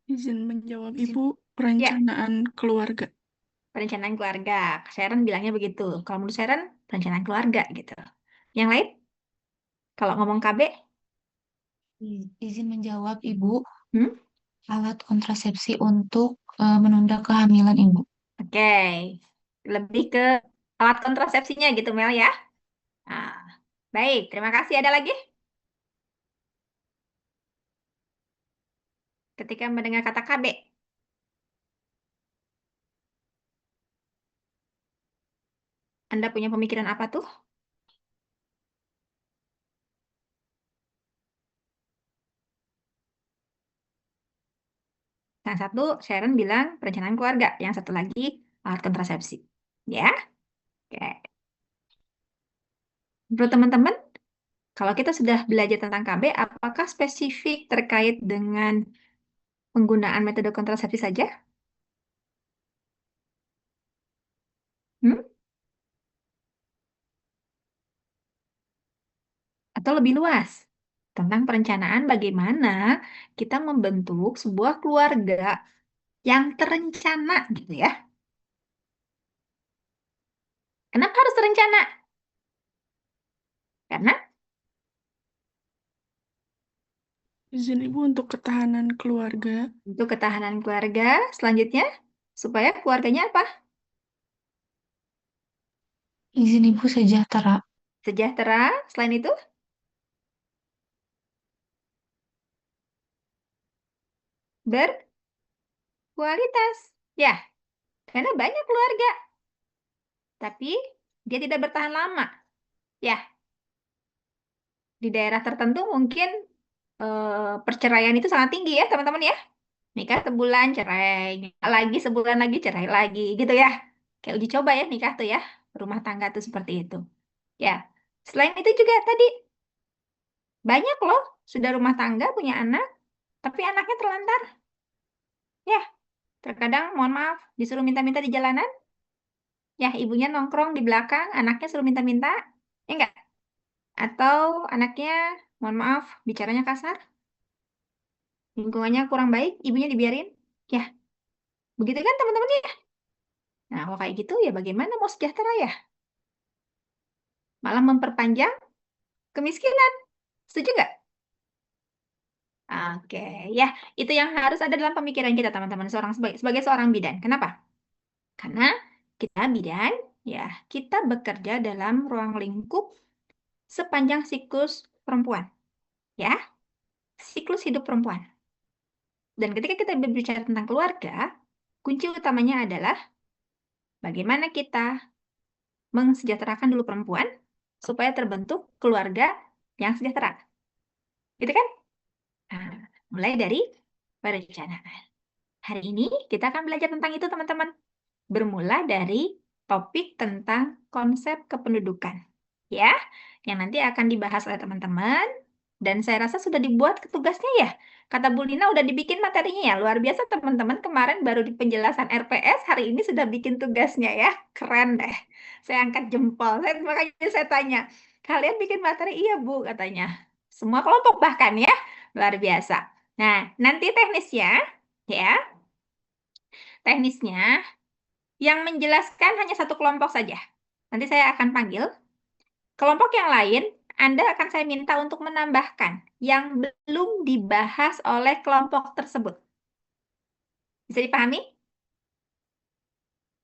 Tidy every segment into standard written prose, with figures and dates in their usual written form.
Izin menjawab Izin. Ibu, Ya, perencanaan keluarga. perencanaan keluarga. Sharon bilangnya begitu. Kalau menurut Sharon, perencanaan keluarga gitu. Yang lain, kalau ngomong KB, Izin menjawab, Ibu, hmm? alat kontrasepsi untuk menunda kehamilan Ibu. Oke. Lebih ke alat kontrasepsinya gitu, Mel ya. Nah, baik, terima kasih. Ada lagi? Ketika mendengar kata KB. Anda punya pemikiran apa tuh? Yang satu, Sharon bilang perencanaan keluarga. Yang satu lagi, alat kontrasepsi. Ya, oke. Menurut teman-teman, kalau kita sudah belajar tentang KB, apakah spesifik terkait dengan penggunaan metode kontrasepsi saja? Hmm? Atau lebih luas? Tentang perencanaan bagaimana kita membentuk sebuah keluarga yang terencana gitu ya. Kenapa harus terencana? Karena Izin Ibu untuk ketahanan keluarga. untuk ketahanan keluarga selanjutnya, supaya keluarganya apa? Izin Ibu sejahtera. Sejahtera. Selain itu, berkualitas. Ya, karena banyak keluarga, tapi dia tidak bertahan lama. Ya, di daerah tertentu mungkin perceraian itu sangat tinggi ya, teman-teman ya. Nikah sebulan cerai, nikah lagi sebulan lagi cerai lagi, gitu ya. Kayak uji coba ya nikah tuh ya, rumah tangga tuh seperti itu. Ya, selain itu juga tadi banyak loh sudah rumah tangga punya anak, tapi anaknya terlantar. Ya, terkadang mohon maaf disuruh minta-minta di jalanan, ya ibunya nongkrong di belakang, anaknya suruh minta-minta, ya enggak? Atau anaknya, mohon maaf, bicaranya kasar, lingkungannya kurang baik, ibunya dibiarin. Ya, begitu kan teman-teman ya? Nah, kalau kayak gitu ya bagaimana mau sejahtera ya? Malah memperpanjang kemiskinan. Setuju nggak? Oke, ya itu yang harus ada dalam pemikiran kita teman-teman sebagai seorang bidan. Kenapa? Karena kita bidan, ya kita bekerja dalam ruang lingkup sepanjang siklus perempuan, ya siklus hidup perempuan. Dan ketika kita berbicara tentang keluarga, kunci utamanya adalah bagaimana kita mensejahterakan dulu perempuan supaya terbentuk keluarga yang sejahtera. Gitu kan? Nah, mulai dari perencanaan. Hari ini kita akan belajar tentang itu, teman-teman. Bermula dari topik tentang konsep kependudukan. Ya, yang nanti akan dibahas oleh teman-teman. Dan saya rasa sudah dibuat tugasnya ya. Kata Bu Lina udah dibikin materinya ya. Luar biasa teman-teman. Kemarin baru di penjelasan RPS, hari ini sudah bikin tugasnya ya. Keren deh. Saya angkat jempol. Makanya saya tanya, kalian bikin materi? Iya Bu, katanya. Semua kelompok bahkan ya. Luar biasa. Nah, nanti teknisnya, ya, teknisnya yang menjelaskan hanya satu kelompok saja. Nanti saya akan panggil. Kelompok yang lain, Anda akan saya minta untuk menambahkan yang belum dibahas oleh kelompok tersebut. Bisa dipahami?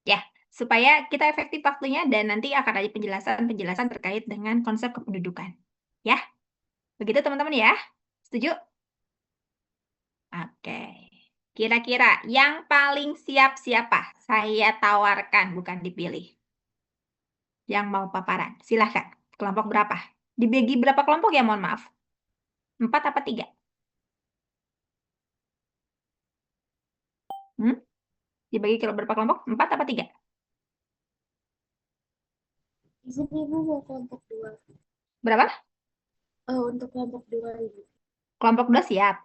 Ya, supaya kita efektif waktunya dan nanti akan ada penjelasan-penjelasan terkait dengan konsep kependudukan. Ya, begitu teman-teman ya. Setuju? Oke. Kira-kira yang paling siap siapa? Saya tawarkan, bukan dipilih. Yang mau paparan, silahkan. Kelompok berapa? Dibagi berapa kelompok ya, mohon maaf? 4 apa 3? Hmm? Dibagi ke berapa kelompok? 4 apa 3? Izin Ibu mau kelompok 2. Berapa? Untuk kelompok 2 Ibu. Kelompok 2 siap.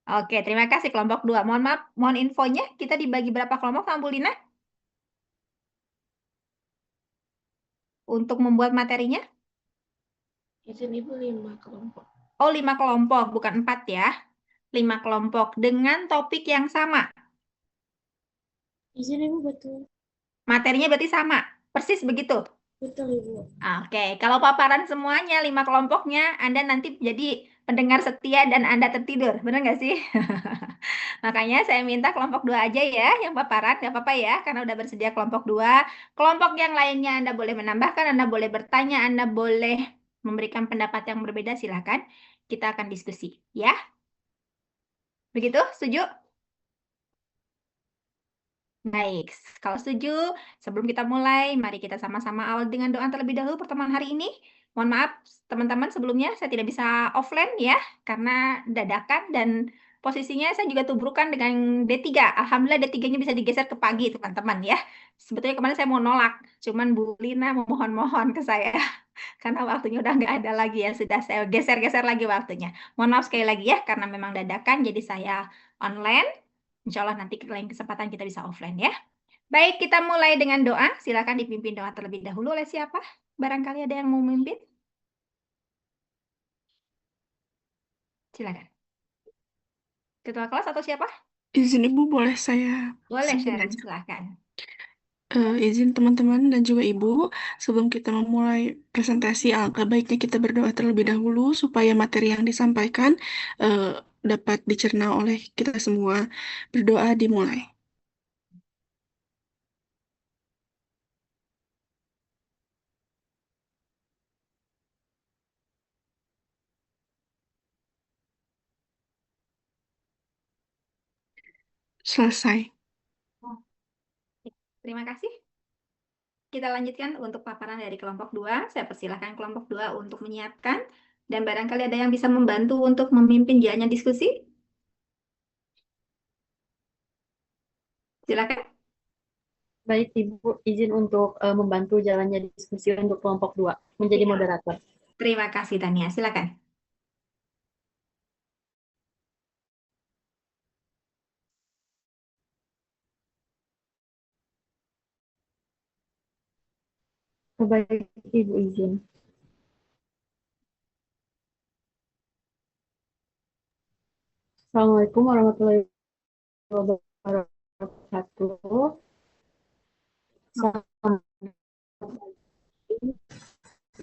Oke, terima kasih kelompok 2. Mohon maaf, mohon infonya kita dibagi berapa kelompok sama Bu Lina? Untuk membuat materinya? Izin Ibu 5 kelompok. Oh, 5 kelompok, bukan 4 ya. 5 kelompok dengan topik yang sama. Izin Ibu betul. Materinya berarti sama, persis begitu. Betul Ibu. Oke, kalau paparan semuanya 5 kelompoknya, Anda nanti jadi pendengar setia dan Anda tertidur, benar nggak sih? Makanya saya minta kelompok 2 aja ya, yang paparan, nggak apa-apa ya, karena udah bersedia kelompok 2. Kelompok yang lainnya Anda boleh menambahkan, Anda boleh bertanya, Anda boleh memberikan pendapat yang berbeda, silakan. Kita akan diskusi, ya. Begitu, setuju? Baik, kalau setuju, sebelum kita mulai, mari kita sama-sama awal dengan doa terlebih dahulu pertemuan hari ini. Mohon maaf, teman-teman, sebelumnya saya tidak bisa offline ya, karena dadakan dan posisinya saya juga tubrukan dengan D3. Alhamdulillah D3-nya bisa digeser ke pagi, teman-teman ya. Sebetulnya kemarin saya mau nolak, cuman Bu Lina memohon-mohon ke saya, karena waktunya udah nggak ada lagi ya, sudah saya geser-geser lagi waktunya. Mohon maaf sekali lagi ya, karena memang dadakan, jadi saya online. Insya Allah nanti lain kesempatan kita bisa offline ya. Baik, kita mulai dengan doa. Silakan dipimpin doa terlebih dahulu oleh siapa? Barangkali ada yang mau memimpin? Silakan. Ketua kelas atau siapa? Izin Ibu boleh saya Boleh, sebut Sharon, aja? silakan. Izin teman-teman dan juga Ibu, sebelum kita memulai presentasi, alangkah baiknya kita berdoa terlebih dahulu supaya materi yang disampaikan eh, dapat dicerna oleh kita semua. Berdoa dimulai. Selesai. Terima kasih. Kita lanjutkan untuk paparan dari kelompok 2. Saya persilahkan kelompok 2 untuk menyiapkan. Dan barangkali ada yang bisa membantu untuk memimpin jalannya diskusi. Silakan. Baik, Ibu, izin untuk membantu jalannya diskusi untuk kelompok 2, menjadi Siap. moderator. Terima kasih, Tania. Silakan. Baik, Ibu izin. Assalamualaikum warahmatullahi wabarakatuh. Selamat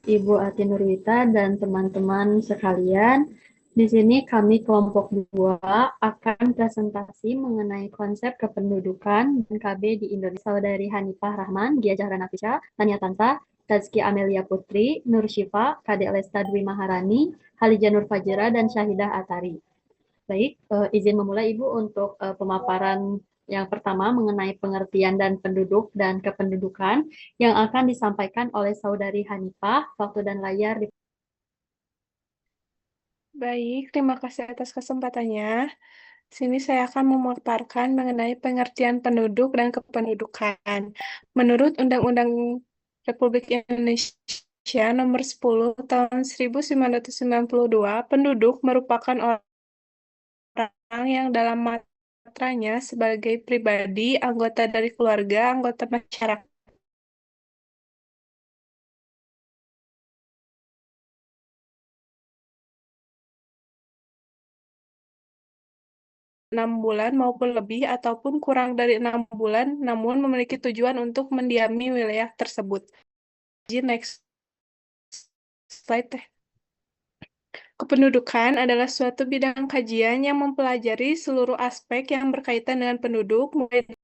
Ibu Ati Nurwita dan teman-teman sekalian. Di sini kami kelompok 2 akan presentasi mengenai konsep kependudukan dan KB di Indonesia. Saudari Hanifah Rahman, Gia Jahran Afisha, Tania Tansa, Tazki Amelia Putri, Nur Syifa, Kade Lesta Dwi Maharani, Halija Nur Fajira, dan Syahidah Atari. Baik, izin memulai Ibu untuk pemaparan yang pertama mengenai pengertian dan penduduk dan kependudukan yang akan disampaikan oleh Saudari Hanifah. Waktu dan layar di Baik, terima kasih atas kesempatannya. Sini saya akan memaparkan mengenai pengertian penduduk dan kependudukan. Menurut Undang-Undang Republik Indonesia Nomor 10 Tahun 1992, penduduk merupakan orang yang dalam matranya sebagai pribadi, anggota dari keluarga, anggota masyarakat. 6 bulan maupun lebih ataupun kurang dari 6 bulan, namun memiliki tujuan untuk mendiami wilayah tersebut. Next slide teh. Kependudukan adalah suatu bidang kajian yang mempelajari seluruh aspek yang berkaitan dengan penduduk, mulai dari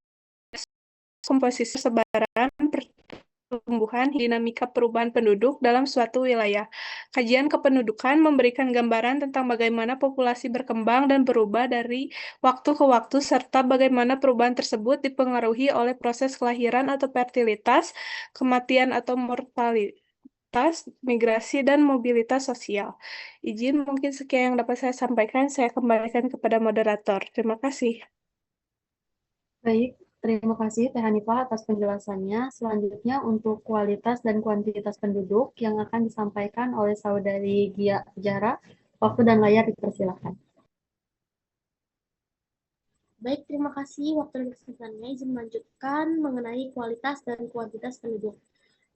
komposisi persebaran, pertumbuhan, dinamika perubahan penduduk dalam suatu wilayah. Kajian kependudukan memberikan gambaran tentang bagaimana populasi berkembang dan berubah dari waktu ke waktu, serta bagaimana perubahan tersebut dipengaruhi oleh proses kelahiran atau fertilitas, kematian atau mortalitas, migrasi, dan mobilitas sosial. Izin mungkin sekian yang dapat saya sampaikan, saya kembalikan kepada moderator. Terima kasih. Baik, terima kasih Teh Hanifah atas penjelasannya. Selanjutnya untuk kualitas dan kuantitas penduduk yang akan disampaikan oleh Saudari Gia Jara. Waktu dan layar dipersilakan. Baik, terima kasih waktu dan kesempatannya. Izin melanjutkan mengenai kualitas dan kuantitas penduduk,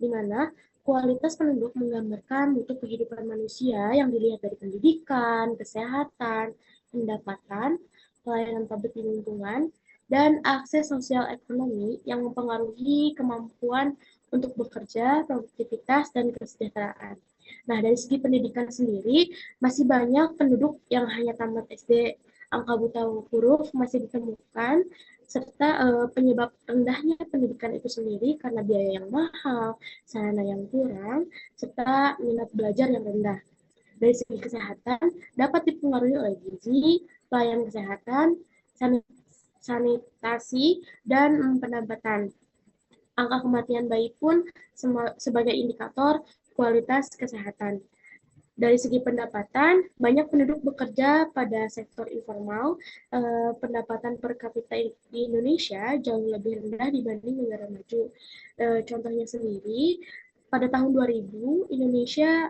di mana kualitas penduduk menggambarkan mutu kehidupan manusia yang dilihat dari pendidikan, kesehatan, pendapatan, pelayanan publik di lingkungan, dan akses sosial ekonomi yang mempengaruhi kemampuan untuk bekerja, produktivitas, dan kesejahteraan. Nah, dari segi pendidikan sendiri, masih banyak penduduk yang hanya tamat SD. Angka buta huruf masih ditemukan, serta penyebab rendahnya pendidikan itu sendiri karena biaya yang mahal, sarana yang kurang, serta minat belajar yang rendah. Dari segi kesehatan, dapat dipengaruhi oleh gizi, pelayanan kesehatan, sanitasi, dan pendapatan. Angka kematian bayi pun sebagai indikator kualitas kesehatan. Dari segi pendapatan, banyak penduduk bekerja pada sektor informal. Pendapatan per kapita di Indonesia jauh lebih rendah dibanding negara maju. Contohnya sendiri, pada tahun 2000, Indonesia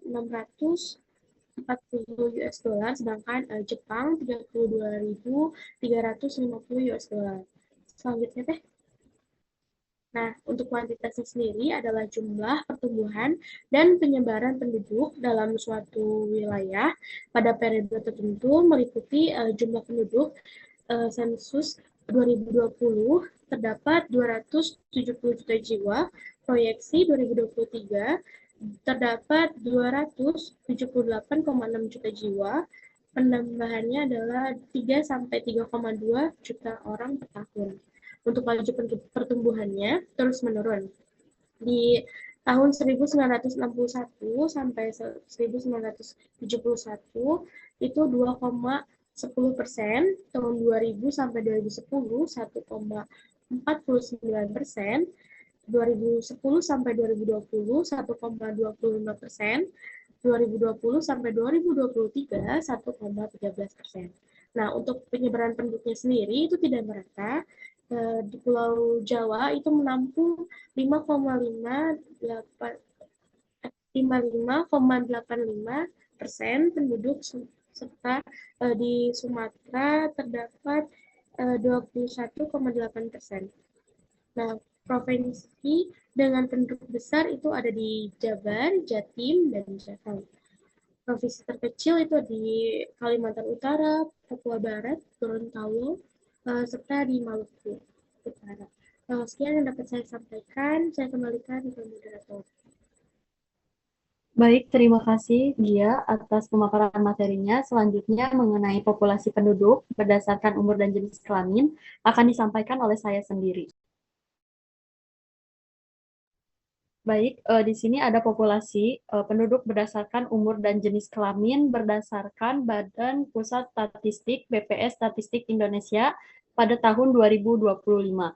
640 US dollar, sedangkan Jepang 32.350 US dollar. Selanjutnya teh. Nah, untuk kuantitasnya sendiri adalah jumlah pertumbuhan dan penyebaran penduduk dalam suatu wilayah pada periode tertentu meliputi jumlah penduduk sensus 2020 terdapat 270 juta jiwa, proyeksi 2023 terdapat 278,6 juta jiwa, penambahannya adalah 3-3,2 juta orang per tahun. Untuk laju pertumbuhannya terus menurun. Di tahun 1961 sampai 1971 itu 2,10%, tahun 2000 sampai 2010 1,49%, 2010 sampai 2020 1,25%, 2020 sampai 2023 1,13%. Nah, untuk penyebaran penduduknya sendiri itu tidak merata. Di Pulau Jawa itu menampung 55,85% penduduk, serta di Sumatera terdapat 21,8%. Nah, provinsi dengan penduduk besar itu ada di Jabar, Jatim, dan Jateng. Provinsi terkecil itu di Kalimantan Utara, Papua Barat, Gorontalo, serta di Maluku Utara. Sekian yang dapat saya sampaikan. Saya kembalikan ke moderator. Baik, terima kasih Gia atas pemaparan materinya. Selanjutnya mengenai populasi penduduk berdasarkan umur dan jenis kelamin akan disampaikan oleh saya sendiri. Baik, di sini ada populasi penduduk berdasarkan umur dan jenis kelamin berdasarkan Badan Pusat Statistik BPS Statistik Indonesia pada tahun 2025.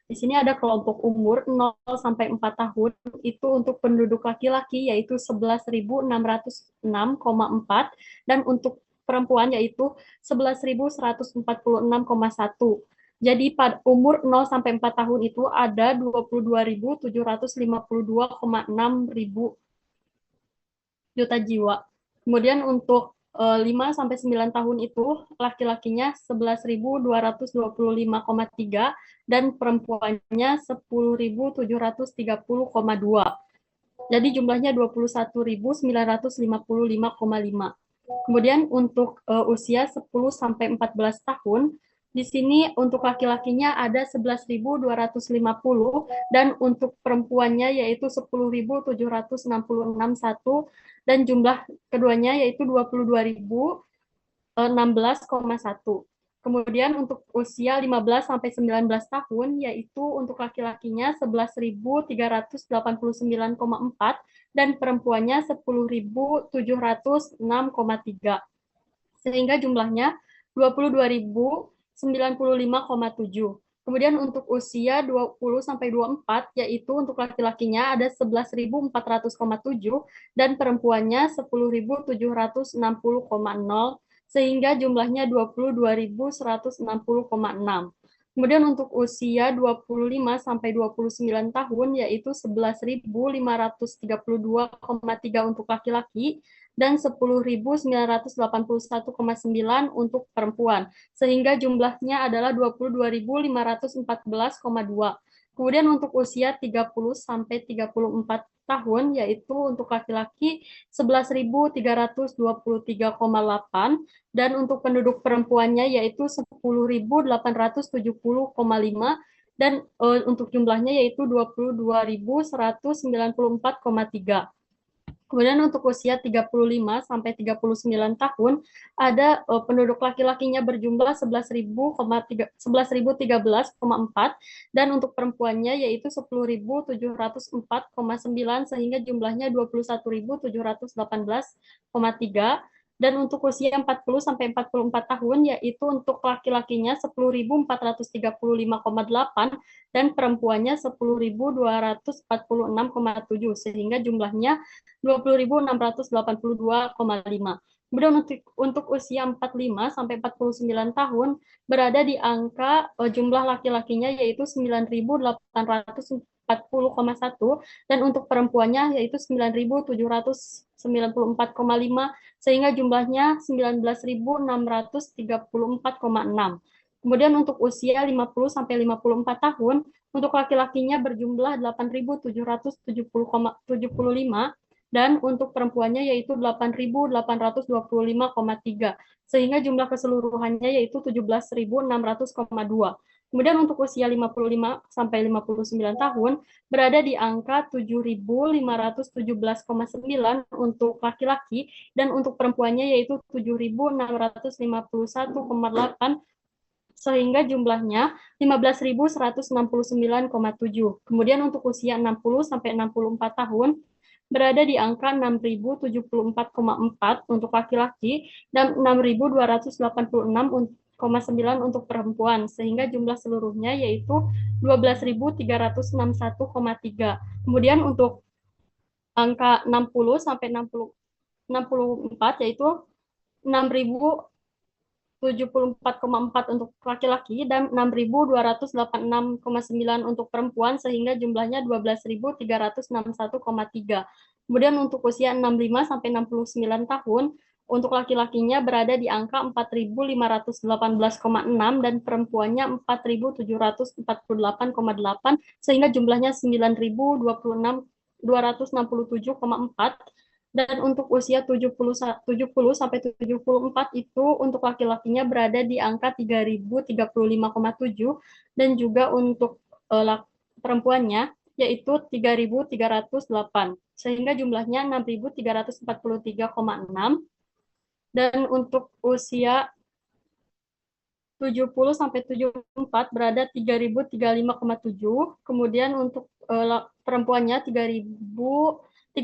Di sini ada kelompok umur 0 sampai 4 tahun, itu untuk penduduk laki-laki yaitu 11.606,4 dan untuk perempuan yaitu 11.146,1. Jadi pada umur 0 sampai 4 tahun itu ada 22.752,6 juta jiwa. Kemudian untuk 5 sampai 9 tahun itu laki-lakinya 11.225,3 dan perempuannya 10.730,2. Jadi jumlahnya 21.955,5. Kemudian untuk usia 10 sampai 14 tahun, di sini untuk laki-lakinya ada 11.250 dan untuk perempuannya yaitu 10.766,1 dan jumlah keduanya yaitu 22.016,1. Kemudian untuk usia 15 sampai 19 tahun yaitu untuk laki-lakinya 11.389,4 dan perempuannya 10.706,3. Sehingga jumlahnya 22.095,7. Kemudian untuk usia 20 sampai 24 yaitu untuk laki-lakinya ada 11.400,7 dan perempuannya 10.760,0 sehingga jumlahnya 22.160,6. Kemudian untuk usia 25 sampai 29 tahun yaitu 11.532,3 untuk laki-laki dan 10.981,9 untuk perempuan, sehingga jumlahnya adalah 22.514,2. Kemudian untuk usia 30 sampai 34 tahun, yaitu untuk laki-laki 11.323,8 dan untuk penduduk perempuannya yaitu 10.870,5 dan untuk jumlahnya yaitu 22.194,3. Kemudian untuk usia 35 sampai 39 tahun, ada penduduk laki-lakinya berjumlah 11.013,4 dan untuk perempuannya yaitu 10.704,9 sehingga jumlahnya 21.718,3. Dan untuk usia 40 sampai 44 tahun yaitu untuk laki-lakinya 10.435,8 dan perempuannya 10.246,7 sehingga jumlahnya 20.682,5. Kemudian untuk usia 45 sampai 49 tahun berada di angka jumlah laki-lakinya yaitu 9.840,1 dan untuk perempuannya yaitu 9.794,5 sehingga jumlahnya 19.634,6. Kemudian untuk usia 50 sampai 54 tahun untuk laki-lakinya berjumlah 8.775 dan untuk perempuannya yaitu 8.825,3 sehingga jumlah keseluruhannya yaitu 17.600,2. Kemudian untuk usia 55 sampai 59 tahun berada di angka 7.517,9 untuk laki-laki dan untuk perempuannya yaitu 7.651,8 sehingga jumlahnya 15.169,7. Kemudian untuk usia 60 sampai 64 tahun berada di angka 6.074,4 untuk laki-laki dan 6.286,9 untuk perempuan, sehingga jumlah seluruhnya yaitu 12.361,3. Kemudian untuk angka 60 sampai 64 yaitu 6.074,4 untuk laki-laki dan 6.286,9 untuk perempuan sehingga jumlahnya 12.361,3. Kemudian untuk usia 65 sampai 69 tahun untuk laki-lakinya berada di angka 4.518,6 dan perempuannya 4.748,8 sehingga jumlahnya 9.026,267,4. Dan untuk usia 70 sampai 74 itu untuk laki-lakinya berada di angka 3.035,7 dan juga untuk perempuannya yaitu 3.308 sehingga jumlahnya 6.343,6 dan untuk usia 70 sampai 74 berada 3.035,7, kemudian untuk perempuannya 3.308,0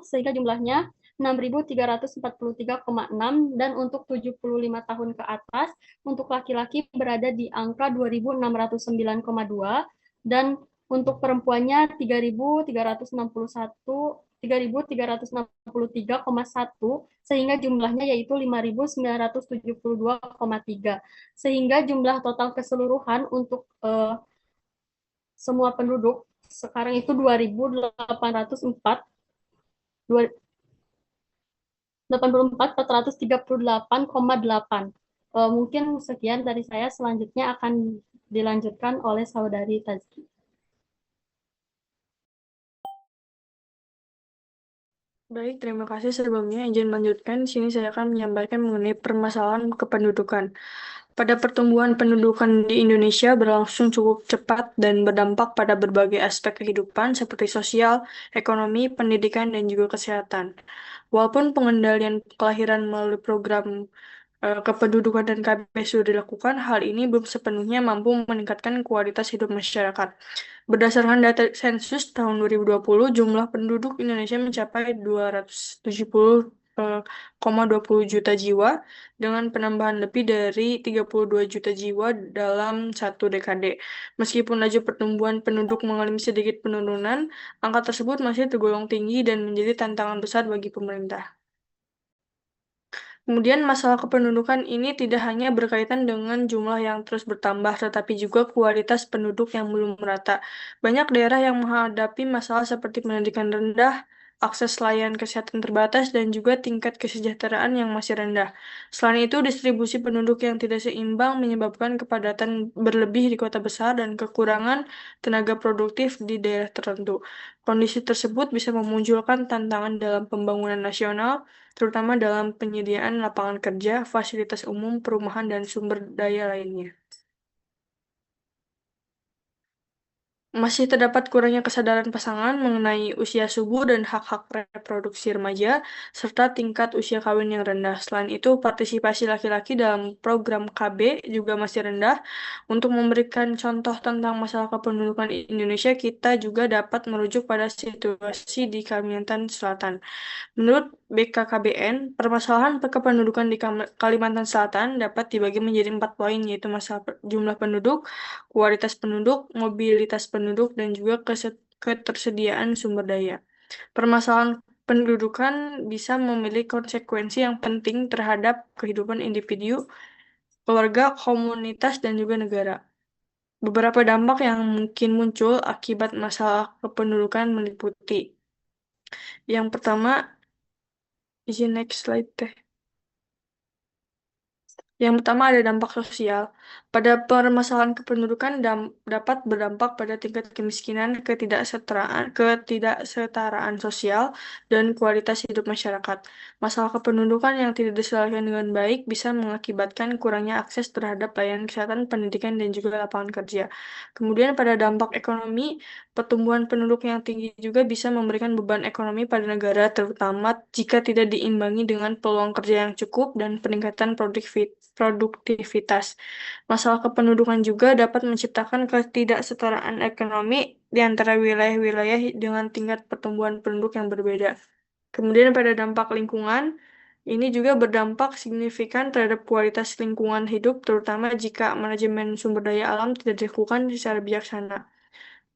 sehingga jumlahnya 6.343,6 dan untuk 75 tahun ke atas untuk laki-laki berada di angka 2.609,2 dan untuk perempuannya 3.363,1 sehingga jumlahnya yaitu 5.972,3 sehingga jumlah total keseluruhan untuk semua penduduk sekarang itu 2.838,8. Mungkin sekian dari saya, selanjutnya akan dilanjutkan oleh saudari Tazki. Baik, terima kasih sebelumnya. Izin melanjutkan, di sini saya akan menyampaikan mengenai permasalahan kependudukan. Pada pertumbuhan pendudukan di Indonesia berlangsung cukup cepat dan berdampak pada berbagai aspek kehidupan seperti sosial, ekonomi, pendidikan, dan juga kesehatan. Walaupun pengendalian kelahiran melalui program kependudukan dan KB sudah dilakukan, hal ini belum sepenuhnya mampu meningkatkan kualitas hidup masyarakat. Berdasarkan data sensus tahun 2020, jumlah penduduk Indonesia mencapai 270,20 juta jiwa dengan penambahan lebih dari 32 juta jiwa dalam satu dekade. Meskipun laju pertumbuhan penduduk mengalami sedikit penurunan, angka tersebut masih tergolong tinggi dan menjadi tantangan besar bagi pemerintah. Kemudian masalah kependudukan ini tidak hanya berkaitan dengan jumlah yang terus bertambah, tetapi juga kualitas penduduk yang belum merata. Banyak daerah yang menghadapi masalah seperti pendidikan rendah, akses layanan kesehatan terbatas, dan juga tingkat kesejahteraan yang masih rendah. Selain itu, distribusi penduduk yang tidak seimbang menyebabkan kepadatan berlebih di kota besar dan kekurangan tenaga produktif di daerah tertentu. Kondisi tersebut bisa memunculkan tantangan dalam pembangunan nasional, terutama dalam penyediaan lapangan kerja, fasilitas umum, perumahan, dan sumber daya lainnya. Masih terdapat kurangnya kesadaran pasangan mengenai usia subur dan hak-hak reproduksi remaja, serta tingkat usia kawin yang rendah. Selain itu, partisipasi laki-laki dalam program KB juga masih rendah. Untuk memberikan contoh tentang masalah kependudukan di Indonesia, kita juga dapat merujuk pada situasi di Kalimantan Selatan. Menurut BKKBN, permasalahan kependudukan di Kalimantan Selatan dapat dibagi menjadi 4 poin, yaitu masalah jumlah penduduk, kualitas penduduk, mobilitas penduduk, dan juga ketersediaan sumber daya. Permasalahan pendudukan bisa memiliki konsekuensi yang penting terhadap kehidupan individu, keluarga, komunitas, dan juga negara. Beberapa dampak yang mungkin muncul akibat masalah kependudukan meliputi: yang pertama, izin next slide teh. Yang pertama ada dampak sosial. Pada permasalahan kependudukan dapat berdampak pada tingkat kemiskinan, ketidaksetaraan sosial, dan kualitas hidup masyarakat. Masalah kependudukan yang tidak diselesaikan dengan baik bisa mengakibatkan kurangnya akses terhadap layanan kesehatan, pendidikan, dan juga lapangan kerja. Kemudian pada dampak ekonomi, pertumbuhan penduduk yang tinggi juga bisa memberikan beban ekonomi pada negara, terutama jika tidak diimbangi dengan peluang kerja yang cukup dan peningkatan produktivitas. Masalah kependudukan juga dapat menciptakan ketidaksetaraan ekonomi di antara wilayah-wilayah dengan tingkat pertumbuhan penduduk yang berbeda. Kemudian pada dampak lingkungan, ini juga berdampak signifikan terhadap kualitas lingkungan hidup, terutama jika manajemen sumber daya alam tidak dilakukan secara bijaksana.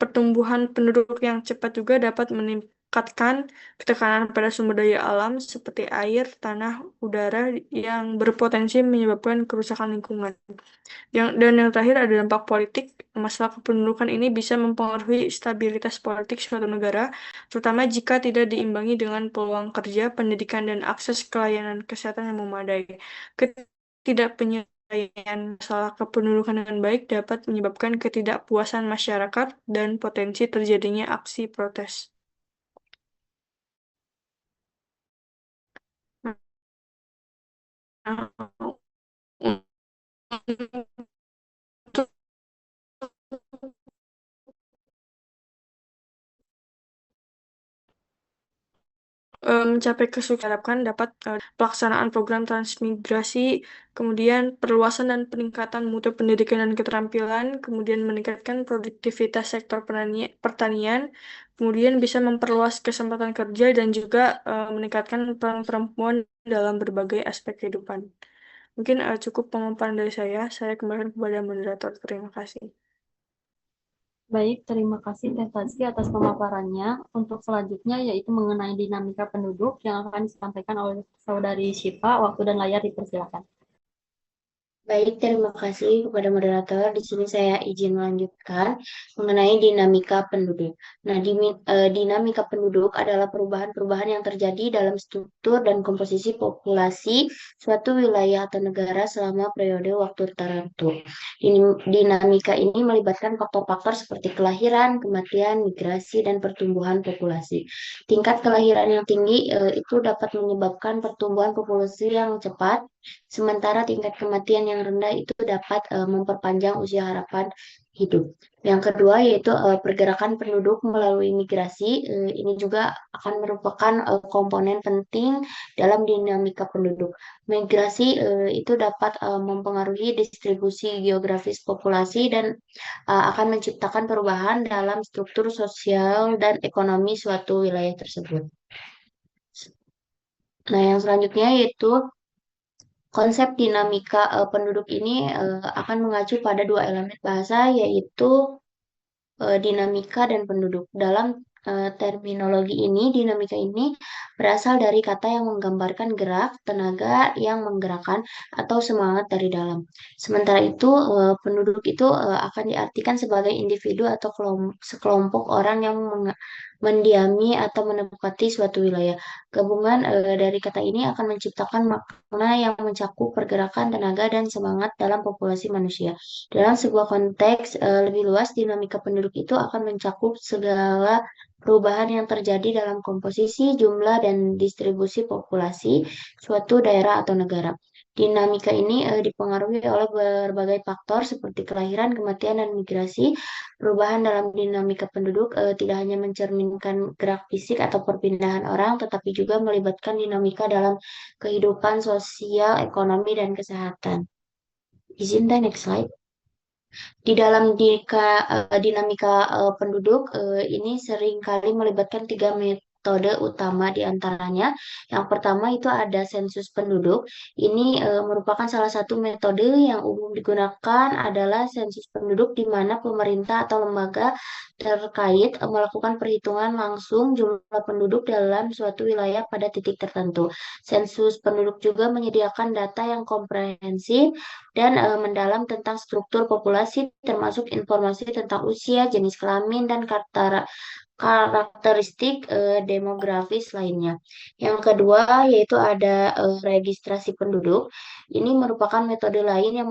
Pertumbuhan penduduk yang cepat juga dapat meningkatkan tekanan pada sumber daya alam seperti air, tanah, udara yang berpotensi menyebabkan kerusakan lingkungan. Dan yang terakhir ada dampak politik. Masalah kependudukan ini bisa mempengaruhi stabilitas politik suatu negara, terutama jika tidak diimbangi dengan peluang kerja, pendidikan, dan akses ke layanan kesehatan yang memadai. Ketidakpenyelesaian masalah kependudukan dengan baik dapat menyebabkan ketidakpuasan masyarakat dan potensi terjadinya aksi protes. Untuk mencapai kesuksesan harapkan dapat pelaksanaan program transmigrasi, kemudian perluasan dan peningkatan mutu pendidikan dan keterampilan, kemudian meningkatkan produktivitas sektor pertanian, kemudian bisa memperluas kesempatan kerja dan juga meningkatkan peran perempuan dalam berbagai aspek kehidupan. Mungkin cukup pemaparan dari saya. Saya kembalikan kepada moderator. Terima kasih. Baik, terima kasih Teh Tazki atas pemaparannya. Untuk selanjutnya yaitu mengenai dinamika penduduk yang akan disampaikan oleh Saudari Syifa. Waktu dan layar dipersilakan. Baik, terima kasih kepada moderator. Di sini saya izin melanjutkan mengenai dinamika penduduk. Nah, dinamika penduduk adalah perubahan-perubahan yang terjadi dalam struktur dan komposisi populasi suatu wilayah atau negara selama periode waktu tertentu. Dinamika ini melibatkan faktor-faktor seperti kelahiran, kematian, migrasi, dan pertumbuhan populasi. Tingkat kelahiran yang tinggi itu dapat menyebabkan pertumbuhan populasi yang cepat, sementara tingkat kematian yang rendah itu dapat memperpanjang usia harapan hidup. Yang kedua yaitu pergerakan penduduk melalui migrasi. Ini juga akan merupakan komponen penting dalam dinamika penduduk. Migrasi itu dapat mempengaruhi distribusi geografis populasi dan akan menciptakan perubahan dalam struktur sosial dan ekonomi suatu wilayah tersebut. Nah, yang selanjutnya yaitu konsep dinamika penduduk ini akan mengacu pada dua elemen bahasa, yaitu dinamika dan penduduk. Dalam terminologi ini, dinamika ini berasal dari kata yang menggambarkan gerak, tenaga yang menggerakkan, atau semangat dari dalam. Sementara itu, penduduk itu akan diartikan sebagai individu atau sekelompok orang yang mendiami atau menempati suatu wilayah. Gabungan dari kata ini akan menciptakan makna yang mencakup pergerakan, tenaga, dan semangat dalam populasi manusia. Dalam sebuah konteks lebih luas, dinamika penduduk itu akan mencakup segala perubahan yang terjadi dalam komposisi, jumlah, dan distribusi populasi suatu daerah atau negara. Dinamika ini dipengaruhi oleh berbagai faktor seperti kelahiran, kematian, dan migrasi. Perubahan dalam dinamika penduduk tidak hanya mencerminkan gerak fisik atau perpindahan orang, tetapi juga melibatkan dinamika dalam kehidupan sosial, ekonomi, dan kesehatan. Izin dan next slide. Di dalam dinamika penduduk ini seringkali melibatkan tiga metode utama di antaranya. Yang pertama itu ada sensus penduduk. Ini merupakan salah satu metode yang umum digunakan adalah sensus penduduk di mana pemerintah atau lembaga terkait melakukan perhitungan langsung jumlah penduduk dalam suatu wilayah pada titik tertentu. Sensus penduduk juga menyediakan data yang komprehensif dan mendalam tentang struktur populasi, termasuk informasi tentang usia, jenis kelamin, dan karakteristik demografis lainnya. Yang kedua yaitu ada registrasi penduduk. Ini merupakan metode lain yang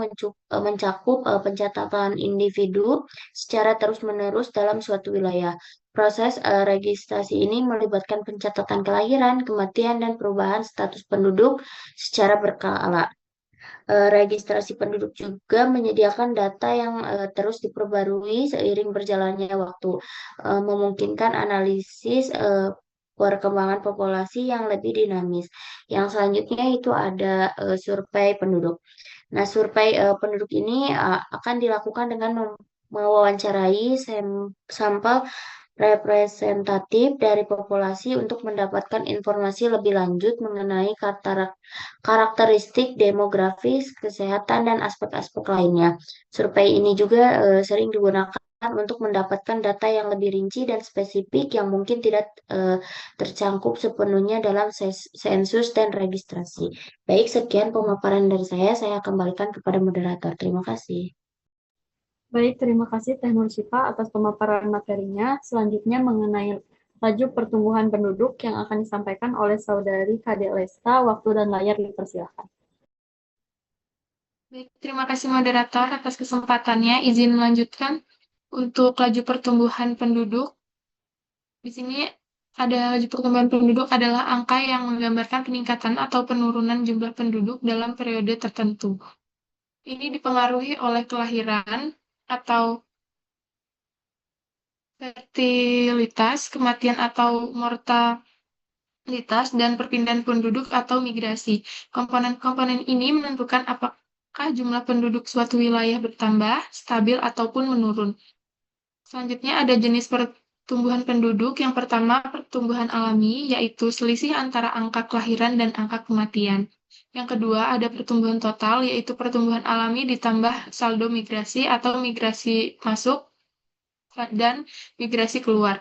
mencakup pencatatan individu secara terus-menerus dalam suatu wilayah. Proses registrasi ini melibatkan pencatatan kelahiran, kematian, dan perubahan status penduduk secara berkala. Registrasi penduduk juga menyediakan data yang terus diperbarui seiring berjalannya waktu, memungkinkan analisis perkembangan populasi yang lebih dinamis. Yang selanjutnya itu ada survei penduduk. Nah, survei penduduk ini akan dilakukan dengan mewawancarai sampel representatif dari populasi untuk mendapatkan informasi lebih lanjut mengenai karakteristik demografis, kesehatan, dan aspek-aspek lainnya. Survei ini juga sering digunakan untuk mendapatkan data yang lebih rinci dan spesifik yang mungkin tidak tercangkup sepenuhnya dalam sensus dan registrasi. Baik, sekian pemaparan dari saya kembalikan kepada moderator. Terima kasih. Baik, terima kasih Teh Nur Syifa atas pemaparan materinya. Selanjutnya mengenai laju pertumbuhan penduduk yang akan disampaikan oleh Saudari Kade Lesta. Waktu dan layar dipersilakan. Baik, terima kasih moderator atas kesempatannya. Izin melanjutkan untuk laju pertumbuhan penduduk. Di sini ada laju pertumbuhan penduduk adalah angka yang menggambarkan peningkatan atau penurunan jumlah penduduk dalam periode tertentu. Ini dipengaruhi oleh kelahiran atau fertilitas, kematian atau mortalitas, dan perpindahan penduduk atau migrasi. Komponen-komponen ini menentukan apakah jumlah penduduk suatu wilayah bertambah, stabil, ataupun menurun. Selanjutnya ada jenis pertumbuhan penduduk. Yang pertama, pertumbuhan alami, yaitu selisih antara angka kelahiran dan angka kematian. Yang kedua, ada pertumbuhan total, yaitu pertumbuhan alami ditambah saldo migrasi atau migrasi masuk dan migrasi keluar.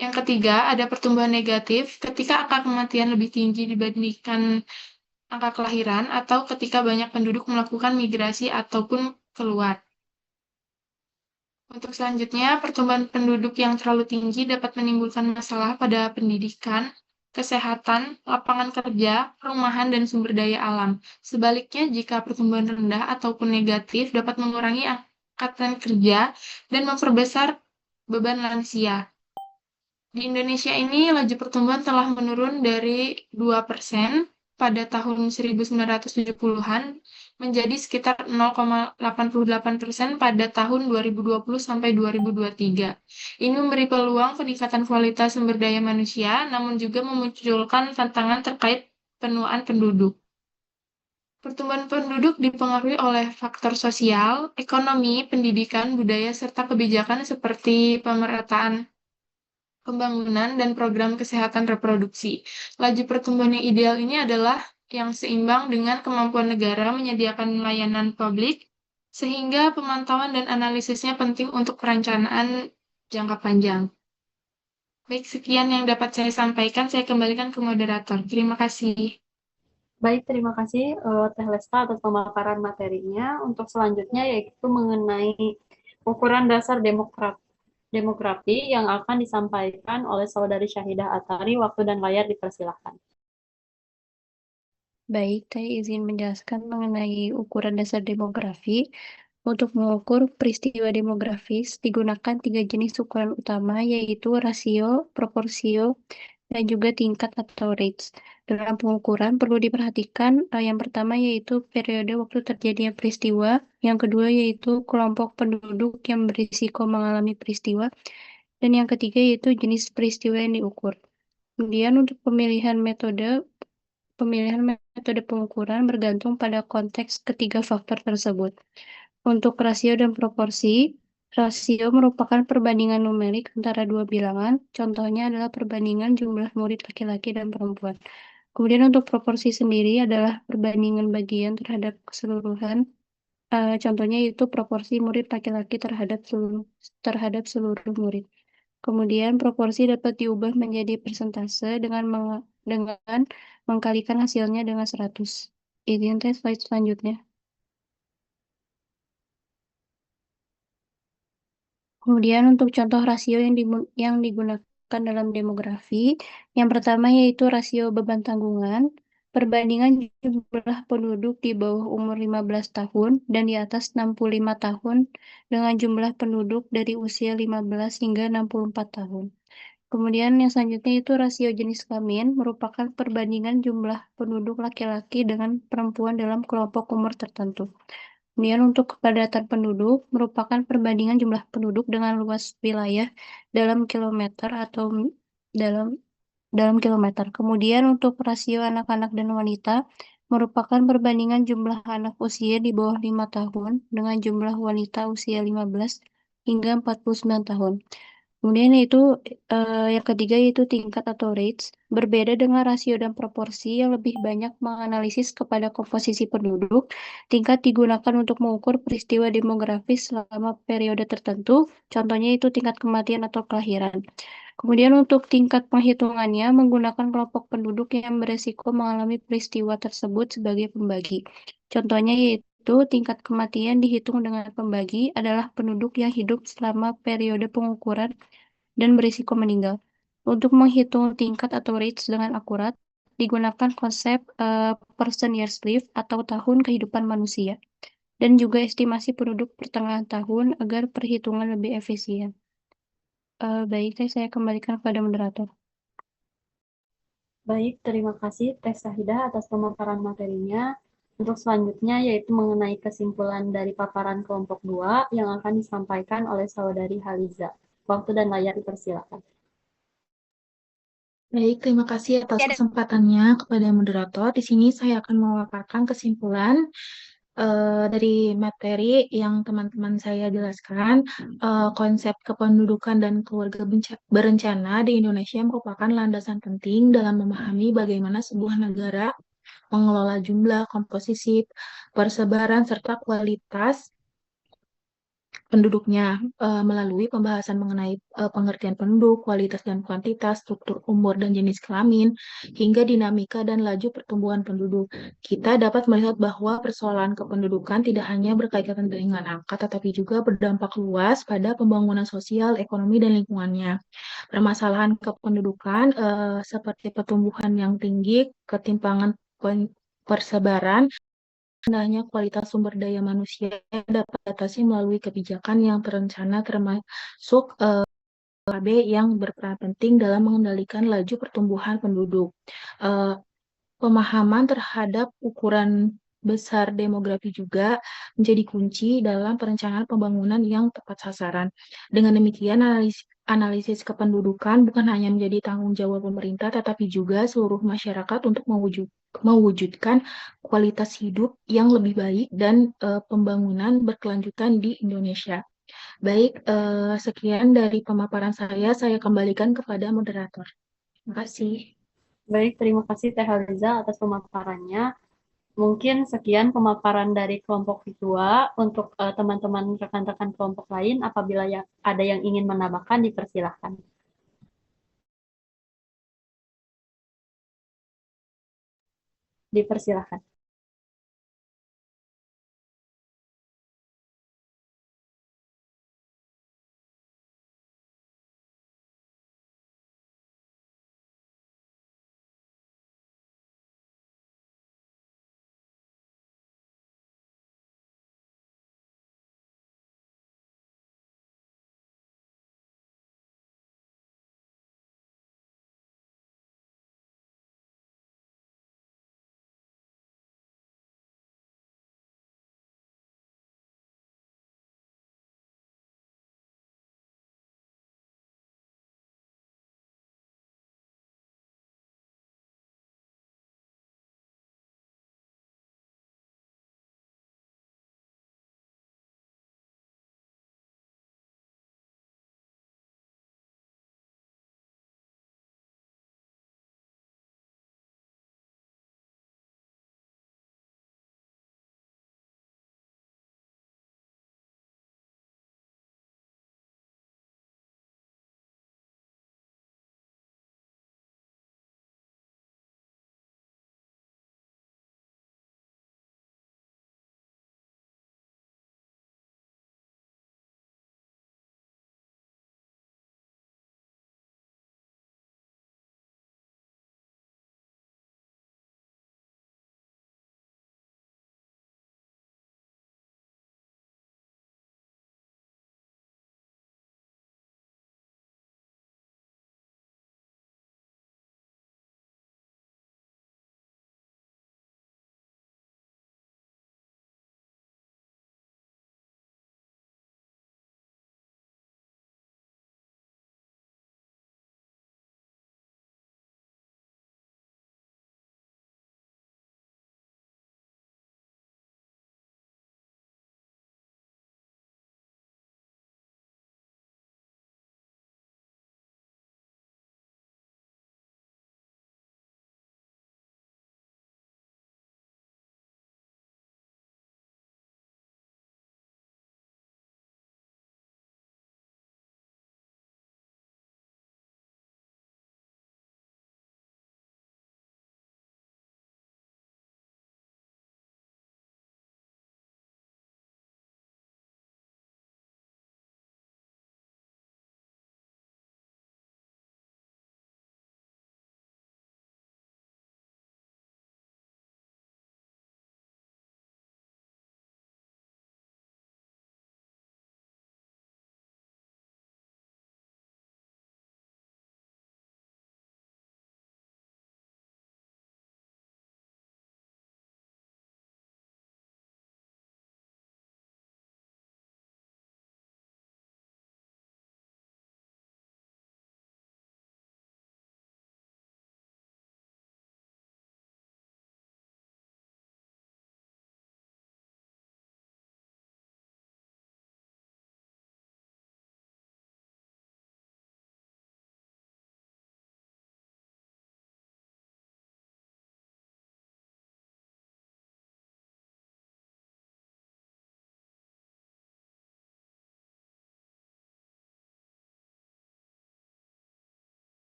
Yang ketiga, ada pertumbuhan negatif ketika angka kematian lebih tinggi dibandingkan angka kelahiran atau ketika banyak penduduk melakukan migrasi ataupun keluar. Untuk selanjutnya, pertumbuhan penduduk yang terlalu tinggi dapat menimbulkan masalah pada pendidikan, kesehatan, lapangan kerja, perumahan, dan sumber daya alam. Sebaliknya, jika pertumbuhan rendah ataupun negatif dapat mengurangi angkatan kerja dan memperbesar beban lansia. Di Indonesia ini, laju pertumbuhan telah menurun dari 2% pada tahun 1970-an menjadi sekitar 0,88% pada tahun 2020 sampai 2023. Ini memberi peluang peningkatan kualitas sumber daya manusia, namun juga memunculkan tantangan terkait penuaan penduduk. Pertumbuhan penduduk dipengaruhi oleh faktor sosial, ekonomi, pendidikan, budaya, serta kebijakan seperti pemerataan pembangunan, dan program kesehatan reproduksi. Laju pertumbuhan yang ideal ini adalah yang seimbang dengan kemampuan negara menyediakan layanan publik, sehingga pemantauan dan analisisnya penting untuk perencanaan jangka panjang. Baik, sekian yang dapat saya sampaikan. Saya kembalikan ke moderator. Terima kasih. Baik, terima kasih Teh Lesta atas pemaparan materinya. Untuk selanjutnya yaitu mengenai ukuran dasar demografi yang akan disampaikan oleh Saudari Syahidah Atari. Waktu dan layar dipersilakan. Baik, saya izin menjelaskan mengenai ukuran dasar demografi. Untuk mengukur peristiwa demografis digunakan 3 jenis ukuran utama, yaitu rasio, proporsi, dan juga tingkat atau rates. Dalam pengukuran perlu diperhatikan yang pertama yaitu periode waktu terjadinya peristiwa, yang kedua yaitu kelompok penduduk yang berisiko mengalami peristiwa, dan yang ketiga yaitu jenis peristiwa yang diukur. Kemudian untuk pemilihan metode pengukuran bergantung pada konteks ketiga faktor tersebut. Untuk rasio dan proporsi, rasio merupakan perbandingan numerik antara dua bilangan. Contohnya adalah perbandingan jumlah murid laki-laki dan perempuan. Kemudian untuk proporsi sendiri adalah perbandingan bagian terhadap keseluruhan. Contohnya itu proporsi murid laki-laki terhadap seluruh murid. Kemudian proporsi dapat diubah menjadi persentase dengan mengkalikan hasilnya dengan 100. Izin tes slide selanjutnya. Kemudian untuk contoh rasio yang digunakan dalam demografi, yang pertama yaitu rasio beban tanggungan, perbandingan jumlah penduduk di bawah umur 15 tahun dan di atas 65 tahun dengan jumlah penduduk dari usia 15 hingga 64 tahun. Kemudian yang selanjutnya itu rasio jenis kelamin, merupakan perbandingan jumlah penduduk laki-laki dengan perempuan dalam kelompok umur tertentu. Kemudian untuk kepadatan penduduk merupakan perbandingan jumlah penduduk dengan luas wilayah dalam kilometer atau dalam kilometer. Kemudian untuk rasio anak-anak dan wanita merupakan perbandingan jumlah anak usia di bawah 5 tahun dengan jumlah wanita usia 15 hingga 49 tahun. Kemudian yang ketiga yaitu tingkat atau rates. Berbeda dengan rasio dan proporsi yang lebih banyak menganalisis kepada komposisi penduduk, tingkat digunakan untuk mengukur peristiwa demografis selama periode tertentu, contohnya itu tingkat kematian atau kelahiran. Kemudian untuk tingkat penghitungannya menggunakan kelompok penduduk yang beresiko mengalami peristiwa tersebut sebagai pembagi. Contohnya yaitu tingkat kematian dihitung dengan pembagi adalah penduduk yang hidup selama periode pengukuran dan berisiko meninggal. Untuk menghitung tingkat atau rates dengan akurat, digunakan konsep person years lived atau tahun kehidupan manusia, dan juga estimasi penduduk pertengahan tahun agar perhitungan lebih efisien. Baik, saya kembalikan kepada moderator. Baik, terima kasih Teh Syahidah atas pemaparan materinya. Untuk selanjutnya yaitu mengenai kesimpulan dari paparan kelompok 2 yang akan disampaikan oleh Saudari Haliza. Waktu dan layar dipersilakan. Baik, terima kasih atas kesempatannya kepada moderator. Di sini saya akan memaparkan kesimpulan dari materi yang teman-teman saya jelaskan. Konsep kependudukan dan keluarga berencana di Indonesia merupakan landasan penting dalam memahami bagaimana sebuah negara mengelola jumlah, komposisi, persebaran, serta kualitas penduduknya melalui pembahasan mengenai pengertian penduduk, kualitas dan kuantitas, struktur umur dan jenis kelamin, hingga dinamika dan laju pertumbuhan penduduk. Kita dapat melihat bahwa persoalan kependudukan tidak hanya berkaitan dengan angka, tetapi juga berdampak luas pada pembangunan sosial, ekonomi, dan lingkungannya. Permasalahan kependudukan seperti pertumbuhan yang tinggi, ketimpangan persebaran, rendahnya kualitas sumber daya manusia dapat diatasi melalui kebijakan yang terencana termasuk KB yang berperan penting dalam mengendalikan laju pertumbuhan penduduk. Pemahaman terhadap ukuran besar demografi juga menjadi kunci dalam perencanaan pembangunan yang tepat sasaran. Dengan demikian, analisis kependudukan bukan hanya menjadi tanggung jawab pemerintah, tetapi juga seluruh masyarakat untuk mewujudkan kualitas hidup yang lebih baik dan pembangunan berkelanjutan di Indonesia. Baik, sekian dari pemaparan saya kembalikan kepada moderator. Terima kasih. Baik, terima kasih Teh Haliza atas pemaparannya. Mungkin sekian pemaparan dari kelompok 2. Untuk teman-teman rekan-rekan kelompok lain, apabila ada yang ingin menambahkan, dipersilahkan. Dipersilahkan.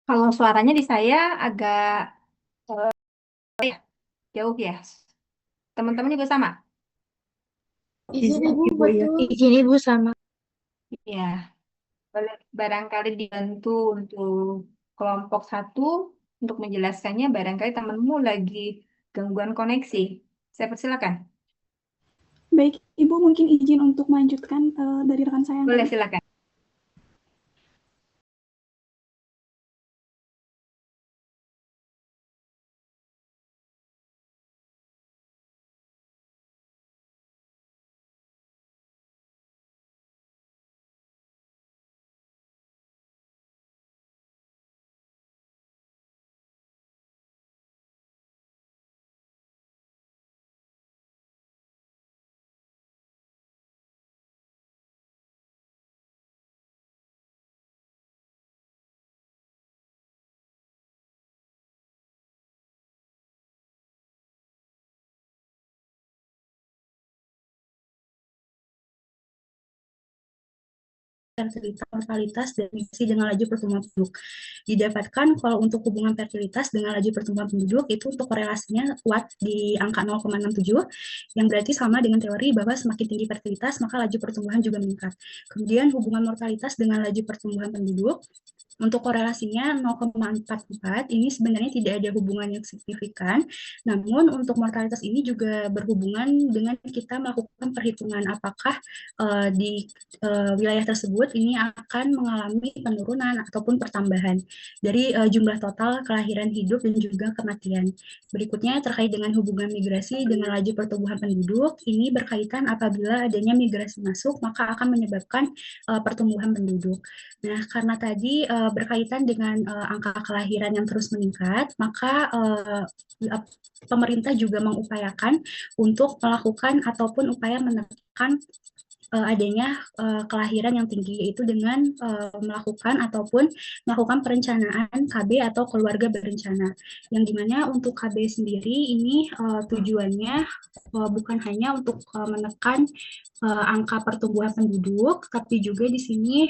Kalau suaranya di saya agak jauh ya. Teman-teman juga sama? Izin Ibu, Ibu ya. betul. Izin Ibu sama. Ya, barangkali dibantu untuk kelompok 1 untuk menjelaskannya. Barangkali temanmu lagi gangguan koneksi. Saya persilakan. Baik, Ibu mungkin izin untuk melanjutkan dari rekan saya yang Boleh, tadi. silakan. Fertilitas dan misi dengan laju pertumbuhan penduduk. Didapatkan kalau untuk hubungan fertilitas dengan laju pertumbuhan penduduk itu untuk korelasinya kuat di angka 0,67 yang berarti sama dengan teori bahwa semakin tinggi fertilitas maka laju pertumbuhan juga meningkat. Kemudian hubungan mortalitas dengan laju pertumbuhan penduduk untuk korelasinya 0,44 ini sebenarnya tidak ada hubungan yang signifikan, namun untuk mortalitas ini juga berhubungan dengan kita melakukan perhitungan apakah di wilayah tersebut ini akan mengalami penurunan ataupun pertambahan dari jumlah total kelahiran hidup dan juga kematian. Berikutnya terkait dengan hubungan migrasi dengan laju pertumbuhan penduduk, ini berkaitan apabila adanya migrasi masuk maka akan menyebabkan pertumbuhan penduduk. Nah, karena tadi berkaitan dengan angka kelahiran yang terus meningkat, maka pemerintah juga mengupayakan untuk melakukan ataupun upaya menekan adanya kelahiran yang tinggi, yaitu dengan melakukan perencanaan KB atau keluarga berencana, yang dimana untuk KB sendiri ini tujuannya bukan hanya untuk menekan angka pertumbuhan penduduk, tapi juga di sini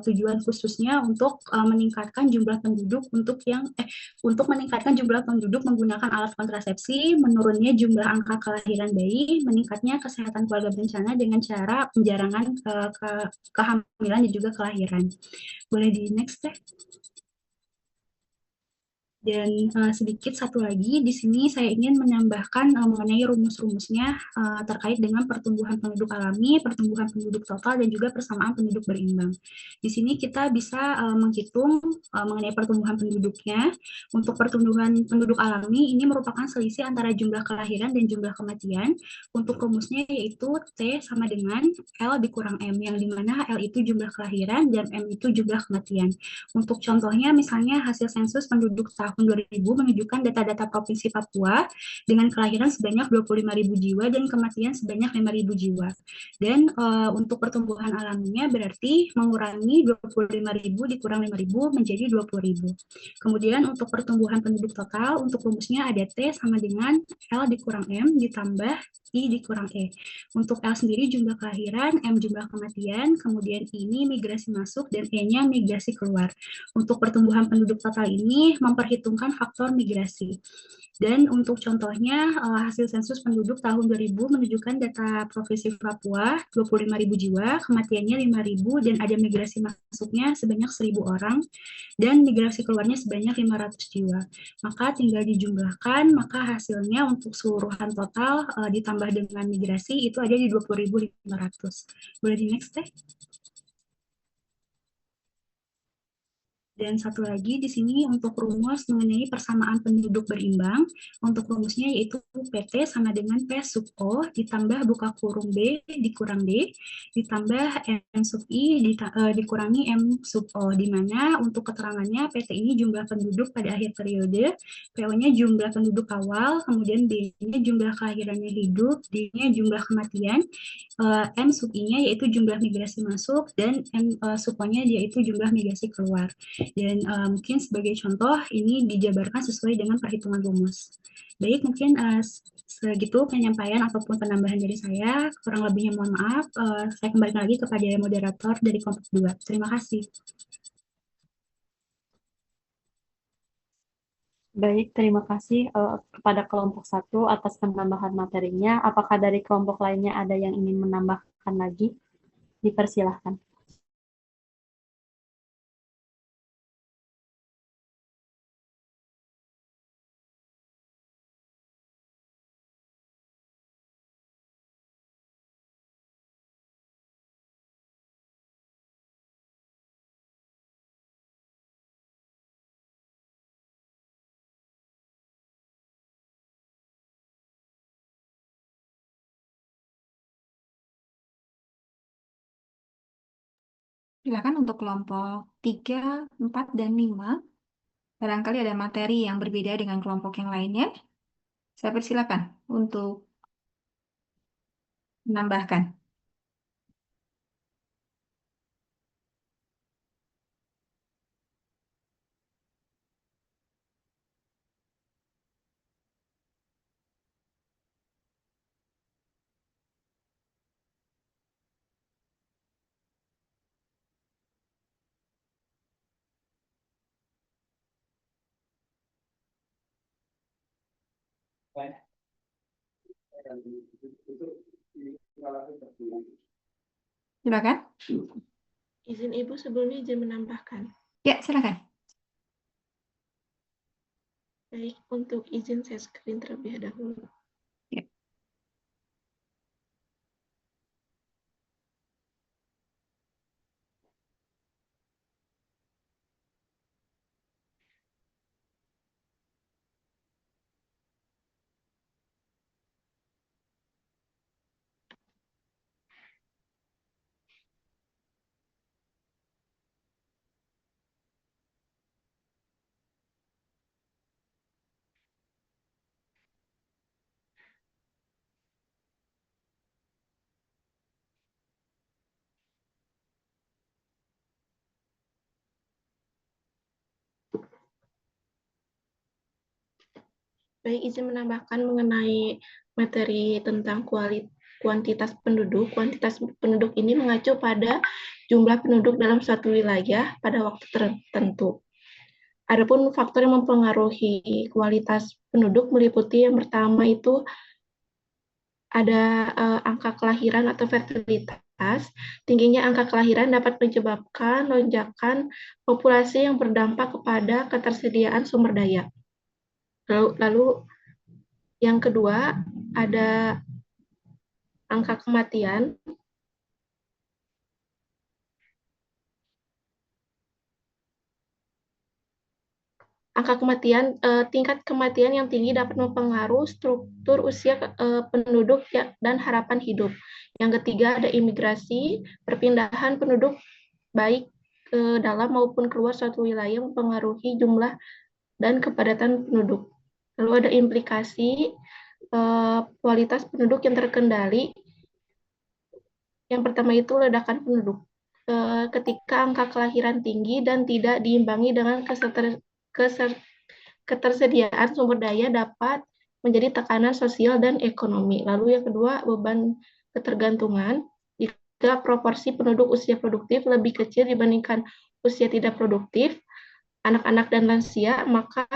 tujuan khususnya untuk meningkatkan jumlah penduduk untuk meningkatkan jumlah penduduk menggunakan alat kontrasepsi, menurunnya jumlah angka kelahiran bayi, meningkatnya kesehatan keluarga berencana dengan cara penjarangan kehamilan dan juga kelahiran. Boleh di next deh. Dan sedikit satu lagi, di sini saya ingin menambahkan mengenai rumus-rumusnya terkait dengan pertumbuhan penduduk alami, pertumbuhan penduduk total, dan juga persamaan penduduk berimbang. Di sini kita bisa menghitung mengenai pertumbuhan penduduknya. Untuk pertumbuhan penduduk alami, ini merupakan selisih antara jumlah kelahiran dan jumlah kematian. Untuk rumusnya yaitu T sama dengan L dikurang M, yang dimana L itu jumlah kelahiran dan M itu jumlah kematian. Untuk contohnya, misalnya hasil sensus penduduk tahun 2000 menunjukkan data-data Provinsi Papua dengan kelahiran sebanyak 25.000 jiwa dan kematian sebanyak 5.000 jiwa. Dan untuk pertumbuhan alaminya berarti mengurangi 25.000 dikurang 5.000 menjadi 20.000. Kemudian untuk pertumbuhan penduduk total, untuk rumusnya ada T sama dengan L dikurang M ditambah I dikurang E. Untuk L sendiri jumlah kelahiran, M jumlah kematian, kemudian ini migrasi masuk, dan E-nya migrasi keluar. Untuk pertumbuhan penduduk total ini memperhitungkan faktor migrasi. Dan untuk contohnya, hasil sensus penduduk tahun 2000 menunjukkan data Provinsi Papua 25.000 jiwa, kematiannya 5.000, dan ada migrasi masuknya sebanyak 1.000 orang, dan migrasi keluarnya sebanyak 500 jiwa. Maka tinggal dijumlahkan, maka hasilnya untuk keseluruhan total ditambah dengan migrasi itu ada di 20.500. Boleh di next deh. Dan satu lagi di sini untuk rumus mengenai persamaan penduduk berimbang, untuk rumusnya yaitu PT sama dengan P sub O ditambah buka kurung B dikurang D ditambah M sub I dikurangi M sub O, di mana untuk keterangannya PT ini jumlah penduduk pada akhir periode, PO-nya jumlah penduduk awal, kemudian B-nya jumlah kelahirannya hidup, D-nya jumlah kematian, M sub I-nya yaitu jumlah migrasi masuk, dan M sub O-nya yaitu jumlah migrasi keluar. Dan mungkin sebagai contoh ini dijabarkan sesuai dengan perhitungan rumus. Baik, mungkin segitu penyampaian ataupun penambahan dari saya. Kurang lebihnya mohon maaf. Saya kembalikan lagi kepada moderator dari kelompok 2. Terima kasih. Baik, terima kasih kepada kelompok satu atas penambahan materinya. Apakah dari kelompok lainnya ada yang ingin menambahkan lagi? Dipersilahkan. Silakan untuk kelompok 3, 4, dan 5. Barangkali ada materi yang berbeda dengan kelompok yang lainnya. Saya persilakan untuk menambahkan. Silakan. Izin Ibu sebelumnya izin menambahkan. Ya, silakan. Baik, untuk izin share screen terlebih dahulu. Ya. Baik, izin menambahkan mengenai materi tentang kuantitas penduduk. Kuantitas penduduk ini mengacu pada jumlah penduduk dalam suatu wilayah pada waktu tertentu. Adapun faktor yang mempengaruhi kualitas penduduk meliputi yang pertama itu ada angka kelahiran atau fertilitas. Tingginya angka kelahiran dapat menyebabkan lonjakan populasi yang berdampak kepada ketersediaan sumber daya. Lalu yang kedua ada angka kematian. Tingkat kematian yang tinggi dapat mempengaruhi struktur usia penduduk dan harapan hidup. Yang ketiga ada imigrasi, perpindahan penduduk baik ke dalam maupun keluar suatu wilayah mempengaruhi jumlah dan kepadatan penduduk. Lalu ada implikasi kualitas penduduk yang terkendali. Yang pertama itu ledakan penduduk. Ketika angka kelahiran tinggi dan tidak diimbangi dengan ketersediaan sumber daya dapat menjadi tekanan sosial dan ekonomi. Lalu yang kedua, beban ketergantungan. Jika proporsi penduduk usia produktif lebih kecil dibandingkan usia tidak produktif, anak-anak dan lansia, maka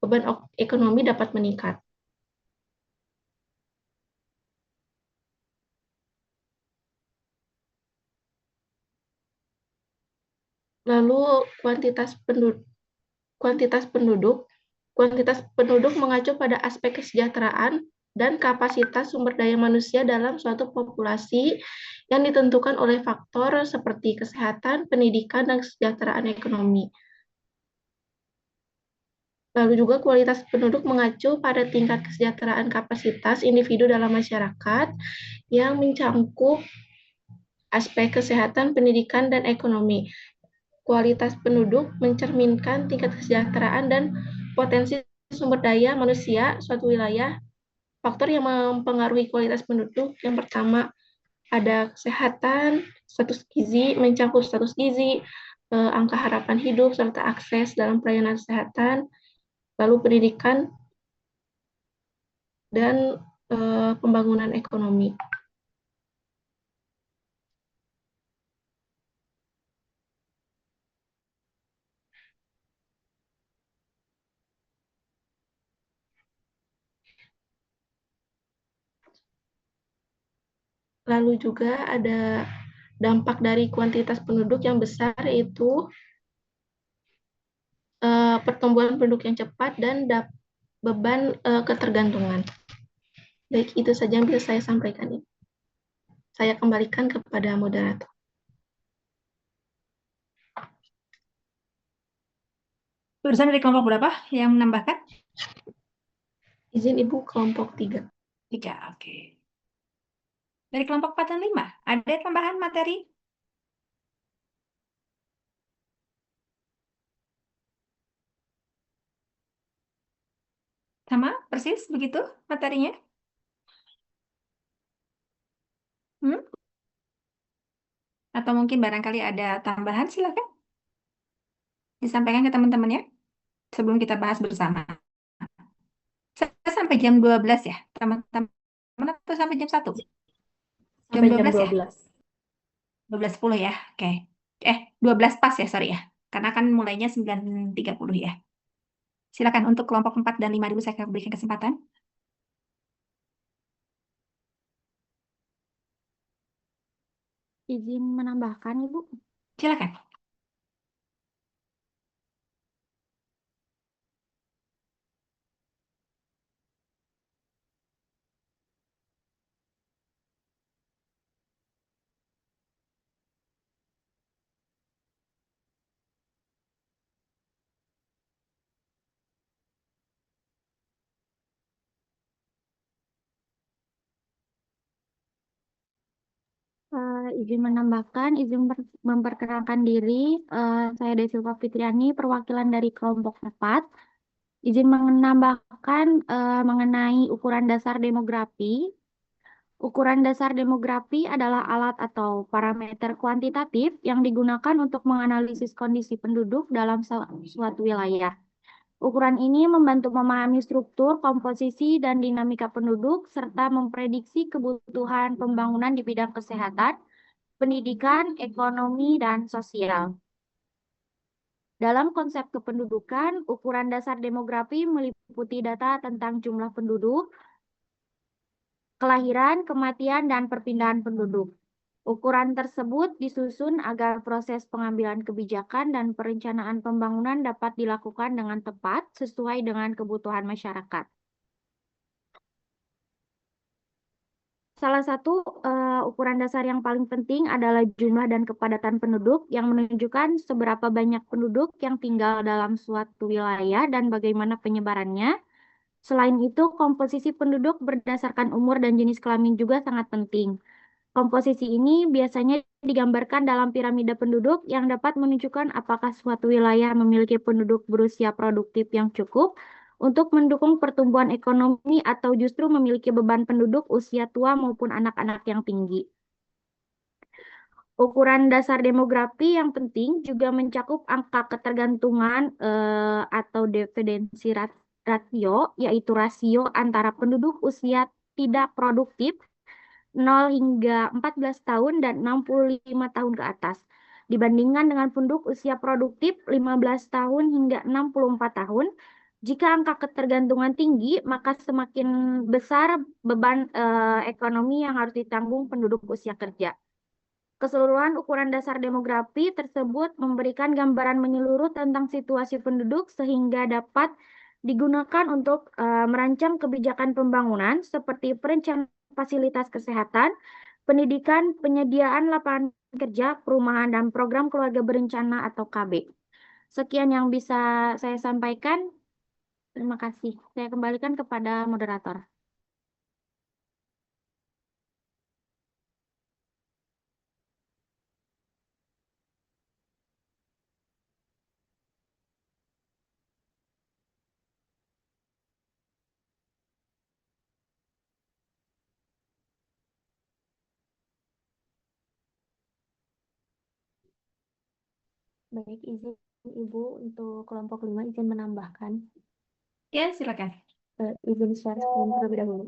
beban ekonomi dapat meningkat. Lalu kuantitas penduduk mengacu pada aspek kesejahteraan dan kapasitas sumber daya manusia dalam suatu populasi yang ditentukan oleh faktor seperti kesehatan, pendidikan, dan kesejahteraan ekonomi. Lalu juga kualitas penduduk mengacu pada tingkat kesejahteraan kapasitas individu dalam masyarakat yang mencangkup aspek kesehatan, pendidikan, dan ekonomi. Kualitas penduduk mencerminkan tingkat kesejahteraan dan potensi sumber daya manusia suatu wilayah. Faktor yang mempengaruhi kualitas penduduk yang pertama ada kesehatan, status gizi, mencangkup status gizi, angka harapan hidup, serta akses dalam pelayanan kesehatan, lalu pendidikan, dan pembangunan ekonomi. Lalu juga ada dampak dari kuantitas penduduk yang besar, yaitu pertumbuhan penduduk yang cepat dan beban ketergantungan. Baik, itu saja yang bisa saya sampaikan. Saya kembalikan kepada moderator. Barusan dari kelompok berapa yang menambahkan? Izin Ibu, kelompok 3. 3, oke. Dari kelompok 4 dan 5, ada tambahan materi? Sama, persis begitu materinya? Atau mungkin barangkali ada tambahan, silakan. Disampaikan ke teman-teman ya, sebelum kita bahas bersama. Saya sampai jam 12 ya, teman-teman, atau sampai jam 1? Jam Sampai 12 jam ya? 12. 12.10 ya, oke. 12 pas ya, sorry ya. Karena kan mulainya 9.30 ya. Silakan untuk kelompok 4 dan 5 dulu saya berikan kesempatan. Izin menambahkan, Ibu. Silakan. Izin menambahkan, izin memperkenalkan diri. Saya Desilva Fitriani, perwakilan dari kelompok 4. Izin menambahkan mengenai ukuran dasar demografi. Ukuran dasar demografi adalah alat atau parameter kuantitatif yang digunakan untuk menganalisis kondisi penduduk dalam suatu wilayah. Ukuran ini membantu memahami struktur, komposisi, dan dinamika penduduk, serta memprediksi kebutuhan pembangunan di bidang kesehatan, pendidikan, ekonomi, dan sosial. Dalam konsep kependudukan, ukuran dasar demografi meliputi data tentang jumlah penduduk, kelahiran, kematian, dan perpindahan penduduk. Ukuran tersebut disusun agar proses pengambilan kebijakan dan perencanaan pembangunan dapat dilakukan dengan tepat sesuai dengan kebutuhan masyarakat. Salah satu ukuran dasar yang paling penting adalah jumlah dan kepadatan penduduk yang menunjukkan seberapa banyak penduduk yang tinggal dalam suatu wilayah dan bagaimana penyebarannya. Selain itu, komposisi penduduk berdasarkan umur dan jenis kelamin juga sangat penting. Komposisi ini biasanya digambarkan dalam piramida penduduk yang dapat menunjukkan apakah suatu wilayah memiliki penduduk berusia produktif yang cukup untuk mendukung pertumbuhan ekonomi atau justru memiliki beban penduduk usia tua maupun anak-anak yang tinggi. Ukuran dasar demografi yang penting juga mencakup angka ketergantungan atau dependensi ratio, yaitu rasio antara penduduk usia tidak produktif 0 hingga 14 tahun dan 65 tahun ke atas. Dibandingkan dengan penduduk usia produktif 15 tahun hingga 64 tahun, jika angka ketergantungan tinggi, maka semakin besar beban ekonomi yang harus ditanggung penduduk usia kerja. Keseluruhan ukuran dasar demografi tersebut memberikan gambaran menyeluruh tentang situasi penduduk sehingga dapat digunakan untuk merancang kebijakan pembangunan seperti perencanaan fasilitas kesehatan, pendidikan, penyediaan lapangan kerja, perumahan, dan program keluarga berencana atau KB. Sekian yang bisa saya sampaikan. Terima kasih. Saya kembalikan kepada moderator. Baik, izin Ibu untuk kelompok 5 izin menambahkan. Ya, silakan. Izin share screen terlebih dahulu.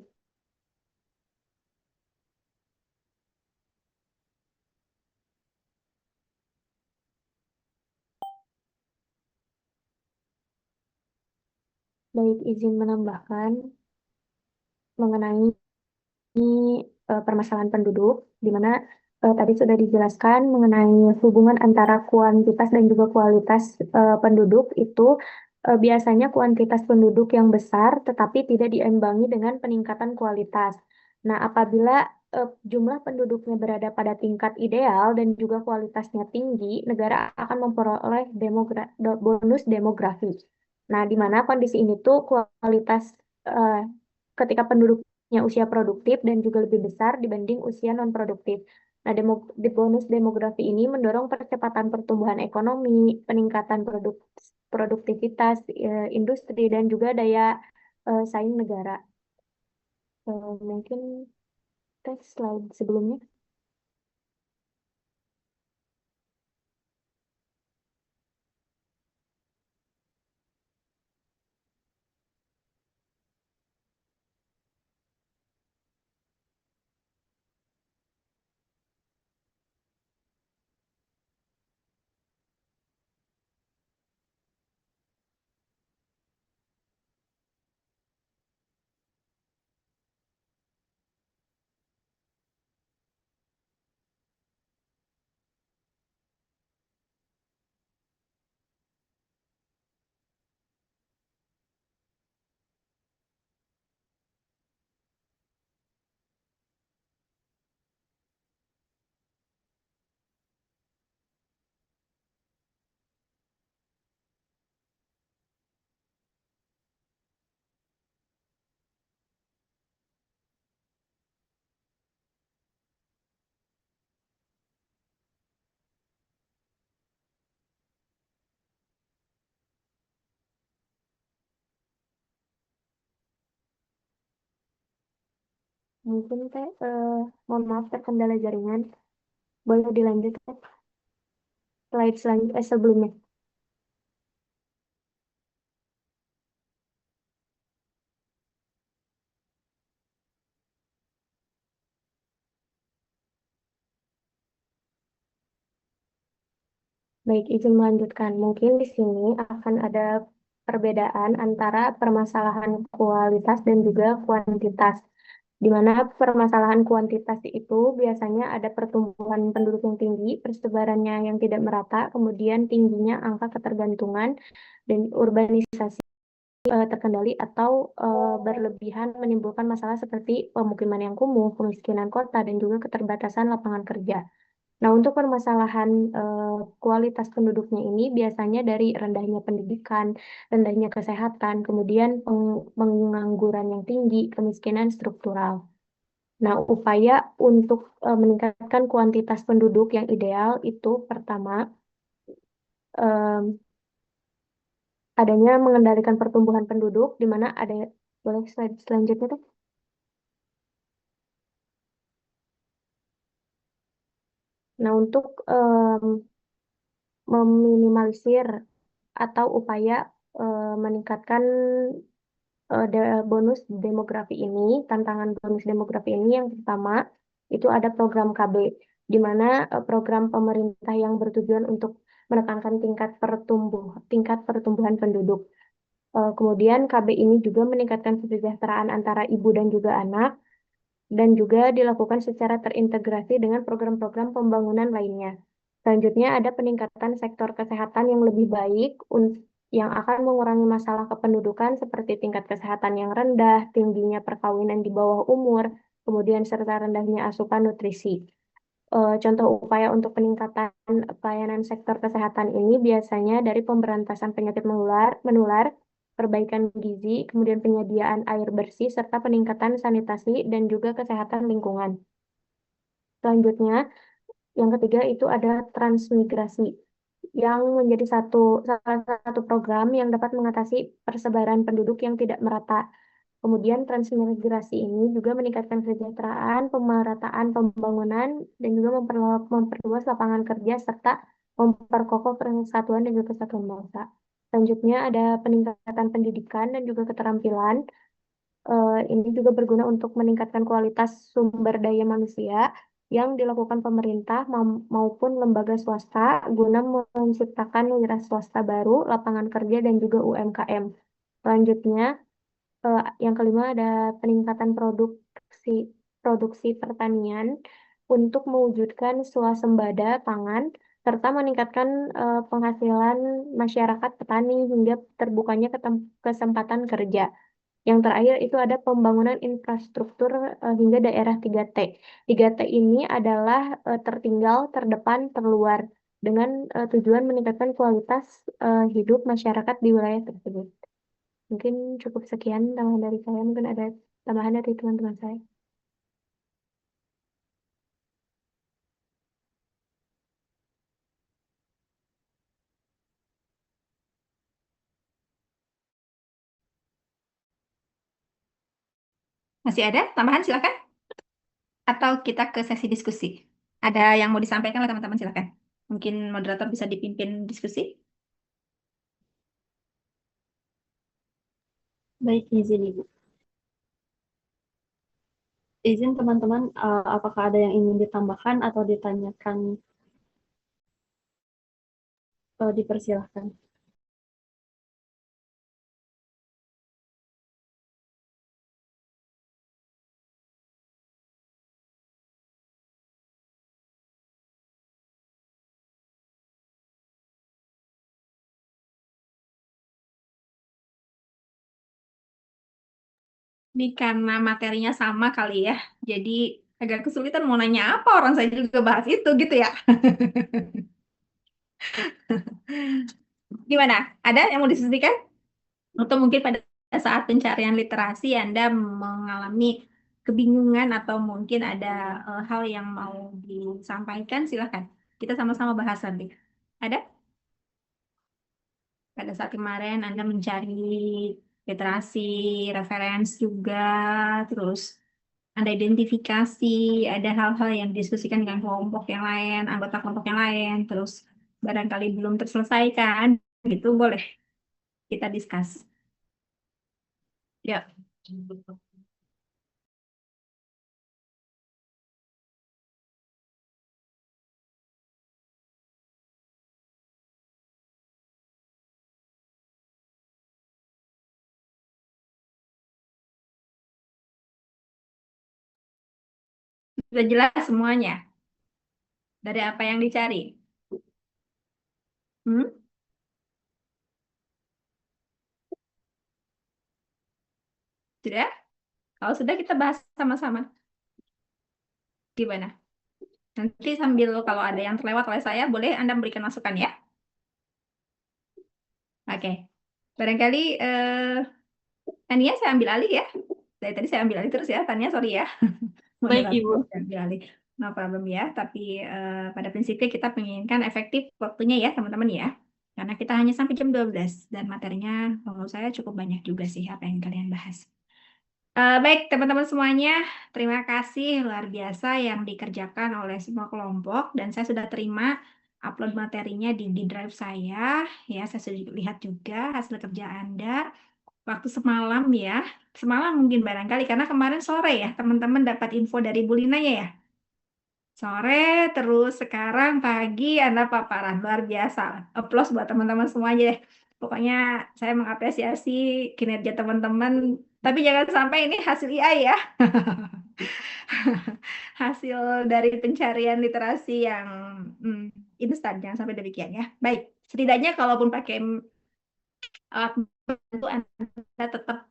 Baik, izin menambahkan mengenai permasalahan penduduk, di mana tadi sudah dijelaskan mengenai hubungan antara kuantitas dan juga kualitas penduduk itu biasanya kuantitas penduduk yang besar tetapi tidak diimbangi dengan peningkatan kualitas. Nah, apabila jumlah penduduknya berada pada tingkat ideal dan juga kualitasnya tinggi, negara akan memperoleh bonus demografi. Nah, di mana kondisi ini tuh kualitas ketika penduduknya usia produktif dan juga lebih besar dibanding usia non-produktif. Nah, bonus demografi ini mendorong percepatan pertumbuhan ekonomi, peningkatan produktivitas industri, dan juga daya saing negara. Mungkin slide sebelumnya. Mungkin mohon maaf terkendala jaringan. Boleh dilanjut slide selanjutnya sebelumnya. Baik, izin melanjutkan. Mungkin di sini akan ada perbedaan antara permasalahan kualitas dan juga kuantitas. Di mana permasalahan kuantitas itu biasanya ada pertumbuhan penduduk yang tinggi, persebarannya yang tidak merata, kemudian tingginya angka ketergantungan dan urbanisasi terkendali atau berlebihan menimbulkan masalah seperti pemukiman yang kumuh, kemiskinan kota, dan juga keterbatasan lapangan kerja. Nah, untuk permasalahan kualitas penduduknya ini biasanya dari rendahnya pendidikan, rendahnya kesehatan, kemudian pengangguran yang tinggi, kemiskinan struktural. Nah, upaya untuk meningkatkan kuantitas penduduk yang ideal itu pertama, adanya mengendalikan pertumbuhan penduduk, di mana ada, boleh slide selanjutnya tuh. Nah, untuk meminimalisir atau upaya meningkatkan bonus demografi ini, tantangan bonus demografi ini yang pertama itu ada program KB, di mana program pemerintah yang bertujuan untuk menekankan tingkat pertumbuhan penduduk. Kemudian KB ini juga meningkatkan kesejahteraan antara ibu dan juga anak, dan juga dilakukan secara terintegrasi dengan program-program pembangunan lainnya. Selanjutnya ada peningkatan sektor kesehatan yang lebih baik yang akan mengurangi masalah kependudukan seperti tingkat kesehatan yang rendah, tingginya perkawinan di bawah umur, kemudian serta rendahnya asupan nutrisi. Contoh upaya untuk peningkatan pelayanan sektor kesehatan ini biasanya dari pemberantasan penyakit menular, perbaikan gizi, kemudian penyediaan air bersih, serta peningkatan sanitasi dan juga kesehatan lingkungan. Selanjutnya, yang ketiga itu ada transmigrasi, yang menjadi salah satu program yang dapat mengatasi persebaran penduduk yang tidak merata. Kemudian transmigrasi ini juga meningkatkan kesejahteraan, pemerataan pembangunan, dan juga memperluas lapangan kerja serta memperkokoh persatuan dan juga kesatuan bangsa. Selanjutnya ada peningkatan pendidikan dan juga keterampilan. Ini juga berguna untuk meningkatkan kualitas sumber daya manusia yang dilakukan pemerintah maupun lembaga swasta guna menciptakan wira swasta baru, lapangan kerja, dan juga UMKM. Selanjutnya, yang kelima ada peningkatan produksi produksi pertanian untuk mewujudkan swasembada pangan serta meningkatkan penghasilan masyarakat petani hingga terbukanya kesempatan kerja. Yang terakhir itu ada pembangunan infrastruktur hingga daerah 3T. 3T ini adalah tertinggal, terdepan, terluar dengan tujuan meningkatkan kualitas hidup masyarakat di wilayah tersebut. Mungkin cukup sekian tambahan dari saya. Mungkin ada tambahan dari teman-teman saya. Masih ada tambahan, silakan. Atau kita ke sesi diskusi. Ada yang mau disampaikan oleh teman-teman, silakan. Mungkin moderator bisa dipimpin diskusi. Baik, izin Ibu. Izin teman-teman, apakah ada yang ingin ditambahkan atau ditanyakan? Dipersilahkan. Ini karena materinya sama kali ya, jadi agak kesulitan mau nanya apa, orang saya juga bahas itu gitu ya. Gimana? Ada yang mau diskusikan? Atau mungkin pada saat pencarian literasi Anda mengalami kebingungan atau mungkin ada hal yang mau disampaikan, silahkan. Kita sama-sama bahas nanti. Ada? Pada saat kemarin Anda mencari literasi, referensi juga, terus Anda identifikasi, ada hal-hal yang didiskusikan dengan kelompok yang lain, anggota kelompok yang lain, terus barangkali belum terselesaikan, itu boleh kita discuss. Ya. Sudah jelas semuanya dari apa yang dicari. Hmm? Sudah? Kalau sudah kita bahas sama-sama. Gimana? Nanti sambil kalau ada yang terlewat oleh saya, boleh Anda memberikan masukan ya. Oke. Barangkali Tania saya ambil alih ya. Dari tadi saya ambil alih terus ya, Tania sorry ya. Baik, Ibu. Saya ambil alih. No problem ya, tapi pada prinsipnya kita menginginkan efektif waktunya ya teman-teman ya. Karena kita hanya sampai jam 12 dan materinya menurut saya cukup banyak juga sih apa yang kalian bahas. Baik teman-teman semuanya, terima kasih luar biasa yang dikerjakan oleh semua kelompok dan saya sudah terima upload materinya di drive saya. Ya, saya sudah lihat juga hasil kerja Anda waktu semalam ya. Semalam mungkin barangkali karena kemarin sore ya teman-teman dapat info dari Bu Lina ya. Sore terus sekarang pagi Anda paparan luar biasa. Applause buat teman-teman semuanya deh. Pokoknya saya mengapresiasi kinerja teman-teman. Tapi jangan sampai ini hasil AI ya. Hasil dari pencarian literasi yang instan. Jangan sampai demikian ya. Baik, setidaknya kalaupun pakai alat bantu Anda tetap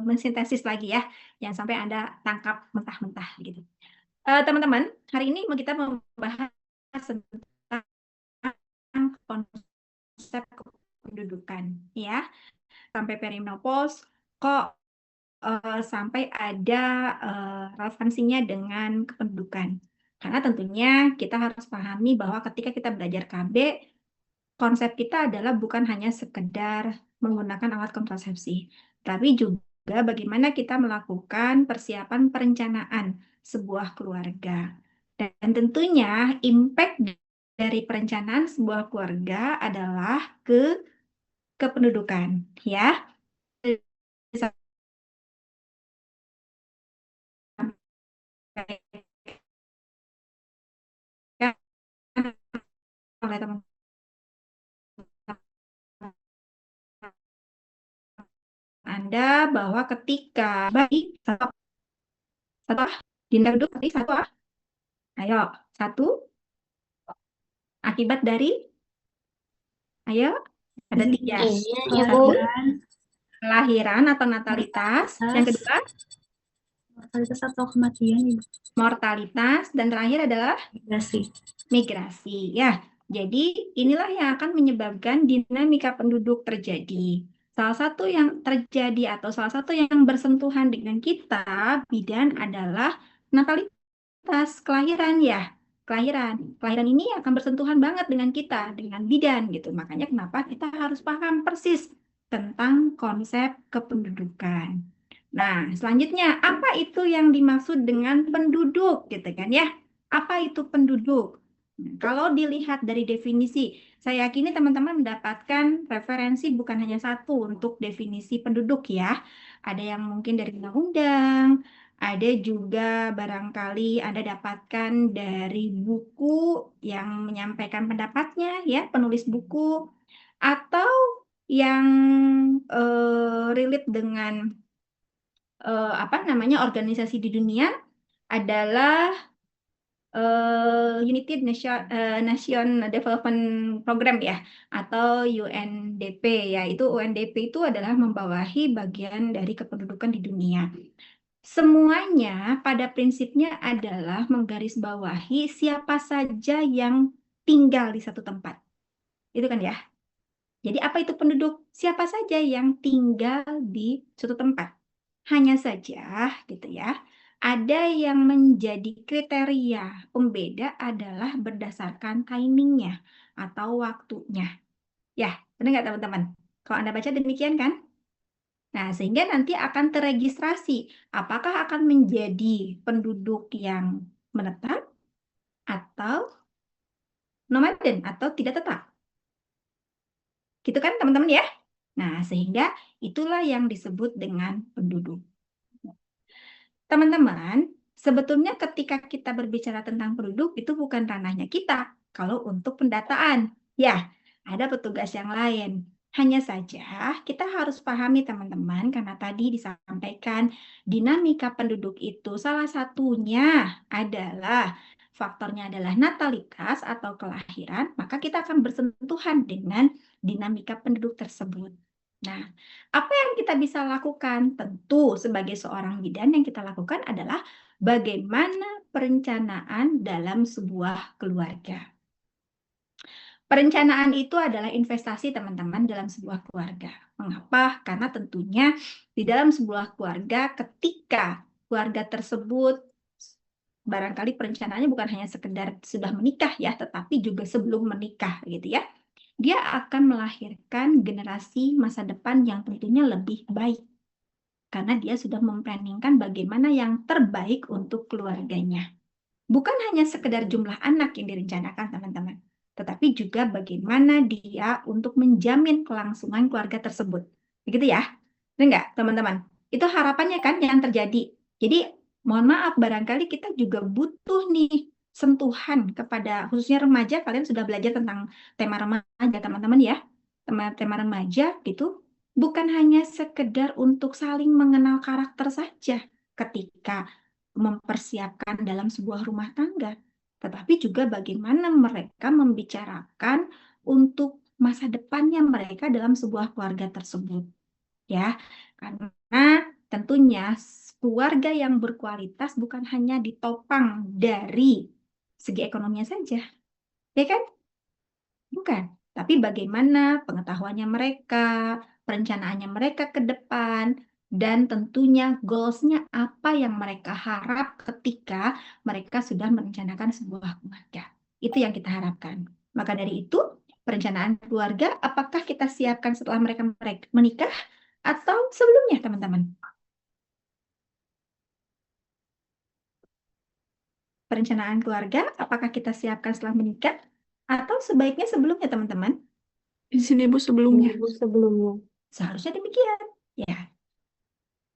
mensintesis lagi ya. Jangan sampai Anda tangkap mentah-mentah gitu. Teman-teman, hari ini kita membahas tentang konsep kependudukan ya. Sampai perimenopause kok sampai ada relevansinya dengan kependudukan. Karena tentunya kita harus pahami bahwa ketika kita belajar KB, konsep kita adalah bukan hanya sekedar menggunakan alat kontrasepsi, tapi juga bagaimana kita melakukan persiapan perencanaan sebuah keluarga. Dan tentunya impact dari perencanaan sebuah keluarga adalah kependudukan, ya. Oleh teman Anda bahwa ketika baik setelah Dinamika penduduk tadi satu ah. Ayo, satu akibat dari, ayo, ada tiga. Ini Ibu. Satu, kelahiran atau natalitas. Yang kedua, Mortalitas atau kematian, Ibu. mortalitas. Dan terakhir adalah Migrasi. migrasi. Ya, jadi inilah yang akan menyebabkan dinamika penduduk terjadi. Salah satu yang terjadi atau salah satu yang bersentuhan dengan kita, bidan, adalah natalitas, kelahiran ya. Kelahiran ini akan bersentuhan banget dengan kita, dengan bidan gitu. Makanya kenapa kita harus paham persis tentang konsep kependudukan. Nah, selanjutnya apa itu yang dimaksud dengan penduduk gitu kan ya? Apa itu penduduk? Nah, kalau dilihat dari definisi, saya yakini teman-teman mendapatkan referensi bukan hanya satu untuk definisi penduduk ya. Ada yang mungkin dari undang-undang, ada juga barangkali Anda dapatkan dari buku yang menyampaikan pendapatnya ya, penulis buku, atau yang relate dengan organisasi di dunia adalah United Nation Development Program ya, atau UNDP ya. Itu UNDP itu adalah membawahi bagian dari kependudukan di dunia. Semuanya pada prinsipnya adalah menggarisbawahi siapa saja yang tinggal di satu tempat. Itu kan ya. Jadi apa itu penduduk? Siapa saja yang tinggal di suatu tempat. Hanya saja gitu ya, ada yang menjadi kriteria pembeda adalah berdasarkan timingnya atau waktunya. Ya, benar nggak teman-teman? Kalau Anda baca demikian kan? Nah, sehingga nanti akan teregistrasi apakah akan menjadi penduduk yang menetap atau nomaden atau tidak tetap. Gitu kan teman-teman ya? Nah, sehingga itulah yang disebut dengan penduduk. Teman-teman, sebetulnya ketika kita berbicara tentang penduduk, itu bukan ranahnya kita. Kalau untuk pendataan, ya, ada petugas yang lain. Hanya saja kita harus pahami teman-teman, karena tadi disampaikan dinamika penduduk itu salah satunya adalah faktornya adalah natalitas atau kelahiran, maka kita akan bersentuhan dengan dinamika penduduk tersebut. Nah, apa yang kita bisa lakukan? Tentu sebagai seorang bidan yang kita lakukan adalah bagaimana perencanaan dalam sebuah keluarga. Perencanaan itu adalah investasi teman-teman dalam sebuah keluarga. Mengapa? Karena tentunya di dalam sebuah keluarga ketika keluarga tersebut barangkali perencanaannya bukan hanya sekedar sudah menikah ya, tetapi juga sebelum menikah gitu ya. Dia akan melahirkan generasi masa depan yang tentunya lebih baik. Karena dia sudah memplanningkan bagaimana yang terbaik untuk keluarganya. Bukan hanya sekedar jumlah anak yang direncanakan teman-teman, tetapi juga bagaimana dia untuk menjamin kelangsungan keluarga tersebut. Begitu ya? Benar nggak teman-teman? Itu harapannya kan yang terjadi. Jadi mohon maaf barangkali kita juga butuh nih sentuhan kepada khususnya remaja. Kalian sudah belajar tentang tema remaja teman-teman ya. Tema remaja gitu bukan hanya sekedar untuk saling mengenal karakter saja ketika mempersiapkan dalam sebuah rumah tangga, tetapi juga bagaimana mereka membicarakan untuk masa depannya mereka dalam sebuah keluarga tersebut. Ya, karena tentunya keluarga yang berkualitas bukan hanya ditopang dari segi ekonominya saja, ya kan? Bukan, tapi bagaimana pengetahuannya mereka, perencanaannya mereka ke depan, dan tentunya goals-nya apa yang mereka harap ketika mereka sudah merencanakan sebuah keluarga. Itu yang kita harapkan. Maka dari itu, perencanaan keluarga apakah kita siapkan setelah mereka menikah atau sebelumnya, teman-teman? Perencanaan keluarga apakah kita siapkan setelah menikah atau sebaiknya sebelumnya, teman-teman? Di sini Bu sebelumnya. Ibu sebelumnya. Seharusnya demikian. Ya.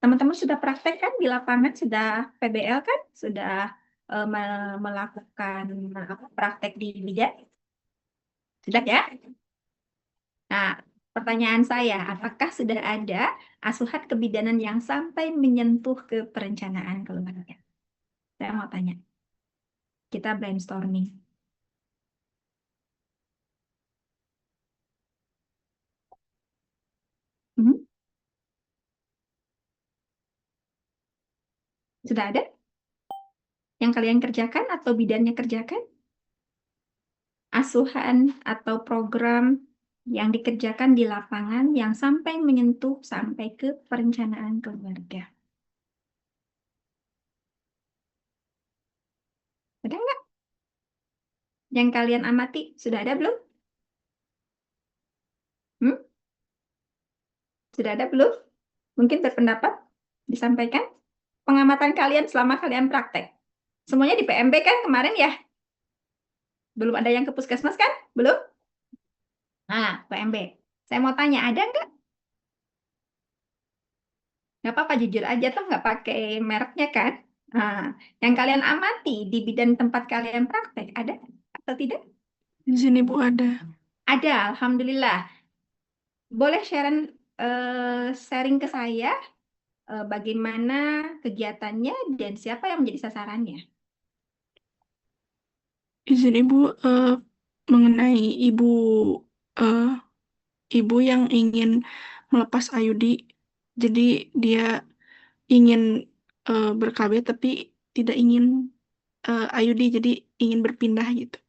Teman-teman sudah praktek kan di lapangan, sudah PBL kan? Sudah melakukan praktek di bidan? Sudah ya? Nah, pertanyaan saya, apakah sudah ada asuhan kebidanan yang sampai menyentuh ke perencanaan keluarga? Saya mau tanya. Kita brainstorming. Hmm? Sudah ada? Yang kalian kerjakan atau bidannya kerjakan? Asuhan atau program yang dikerjakan di lapangan yang sampai menyentuh sampai ke perencanaan keluarga. Ada nggak? Yang kalian amati, sudah ada belum? Hmm? Sudah ada belum? Mungkin berpendapat disampaikan pengamatan kalian selama kalian praktek. Semuanya di PMB kan kemarin ya? Belum ada yang ke puskesmas kan? Belum? Nah, PMB. Saya mau tanya, ada nggak? Nggak apa-apa, jujur aja tuh nggak pakai mereknya kan? Nah, yang kalian amati di bidang tempat kalian praktek, ada atau tidak? Di sini Bu ada. Ada, Alhamdulillah. Boleh sharing ke saya bagaimana kegiatannya dan siapa yang menjadi sasarannya? Izin Ibu mengenai eh, ibu yang ingin melepas Ayudi. Jadi dia ingin ber-KB tapi tidak ingin Ayudi, jadi ingin berpindah gitu.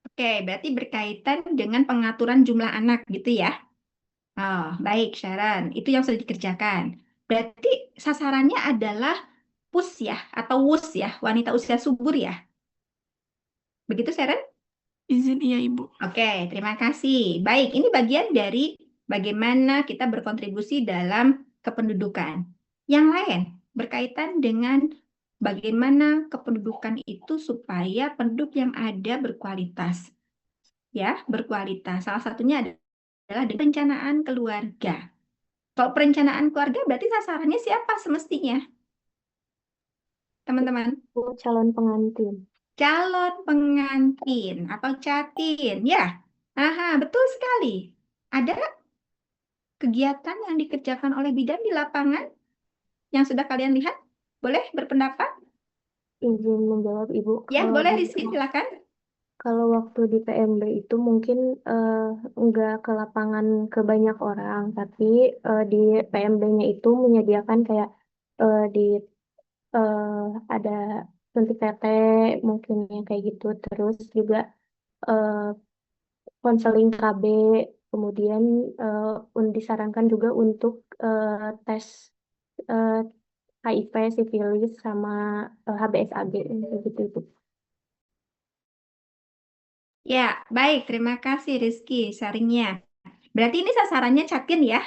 Oke, berarti berkaitan dengan pengaturan jumlah anak gitu ya? Oh, baik, Sharon. Itu yang sudah dikerjakan. Berarti sasarannya adalah PUS ya, atau WUS ya, wanita usia subur ya? Begitu, Sharon? Izin iya Ibu. Oke, terima kasih. Baik, ini bagian dari bagaimana kita berkontribusi dalam kependudukan. Yang lain berkaitan dengan bagaimana kependudukan itu supaya penduduk yang ada berkualitas. Ya, berkualitas. Salah satunya adalah dengan perencanaan keluarga. Kalau perencanaan keluarga berarti sasarannya siapa semestinya? Teman-teman. Calon pengantin. Calon pengantin atau catin, ya. Aha, betul sekali. Ada kegiatan yang dikerjakan oleh bidan di lapangan yang sudah kalian lihat? Boleh berpendapat? Izin menjawab Ibu. Ya, Kalau boleh di- Rizky, silakan. Kalau waktu di PMB itu mungkin nggak ke lapangan ke banyak orang, tapi di PMB-nya itu menyediakan kayak di ada suntik tete mungkin yang kayak gitu, terus juga eh, konseling KB, kemudian disarankan juga untuk tes eh, HIV, sifilis, sama HBsAg gitu itu. Ya, baik. Terima kasih Rizky sharingnya. Berarti ini sasarannya catin ya.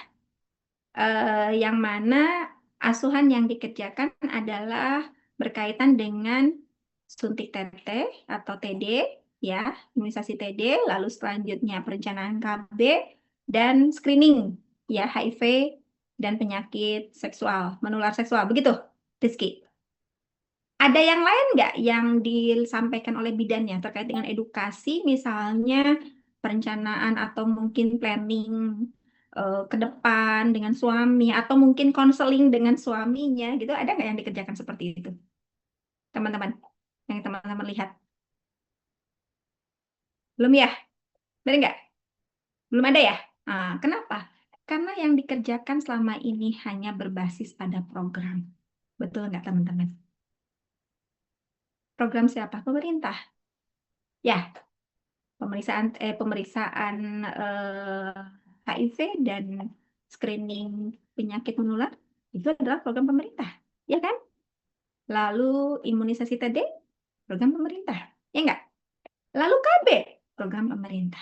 Yang mana asuhan yang dikerjakan adalah berkaitan dengan suntik TT atau TD, ya, imunisasi TD, lalu selanjutnya perencanaan KB dan screening, ya, HIV dan penyakit seksual, menular seksual, begitu, Rizky? Ada yang lain nggak yang disampaikan oleh bidannya terkait dengan edukasi, misalnya perencanaan atau mungkin planning ke depan dengan suami, atau mungkin konseling dengan suaminya, gitu? Ada nggak yang dikerjakan seperti itu, teman-teman? Yang teman-teman lihat? Belum ya? Benar nggak? Belum ada ya? Nah, kenapa? Karena yang dikerjakan selama ini hanya berbasis pada program. Betul nggak, teman-teman? Program siapa? Pemerintah. Ya, pemeriksaan HIV dan screening penyakit menular itu adalah program pemerintah, ya kan? Lalu imunisasi TD program pemerintah, ya enggak? Lalu KB program pemerintah.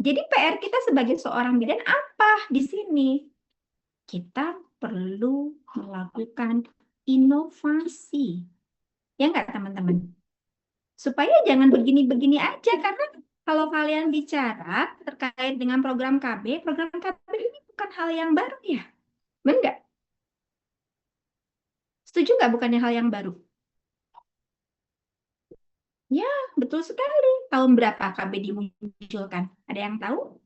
Jadi PR kita sebagai seorang bidan apa di sini? Kita perlu melakukan inovasi, ya enggak teman-teman? Supaya jangan begini-begini aja, karena kalau kalian bicara terkait dengan program KB ini bukan hal yang baru ya. Benar nggak? Setuju nggak bukannya hal yang baru? Ya, betul sekali. Tahun berapa KB dimunculkan? Ada yang tahu?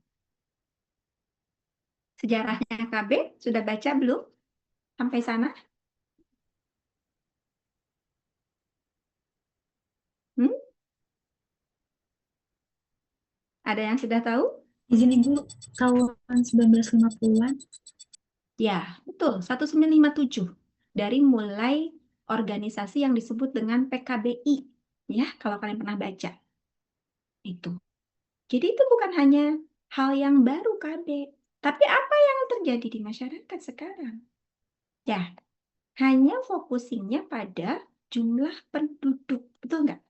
Sejarahnya KB sudah baca belum? Sampai sana? Ada yang sudah tahu? Izin Ibu, tahun 1950-an. Ya, betul. 1957. Dari mulai organisasi yang disebut dengan PKBI. Ya, kalau kalian pernah baca. Itu. Jadi itu bukan hanya hal yang baru KB. Tapi apa yang terjadi di masyarakat sekarang? Ya, hanya fokusingnya pada jumlah penduduk. Betul nggak?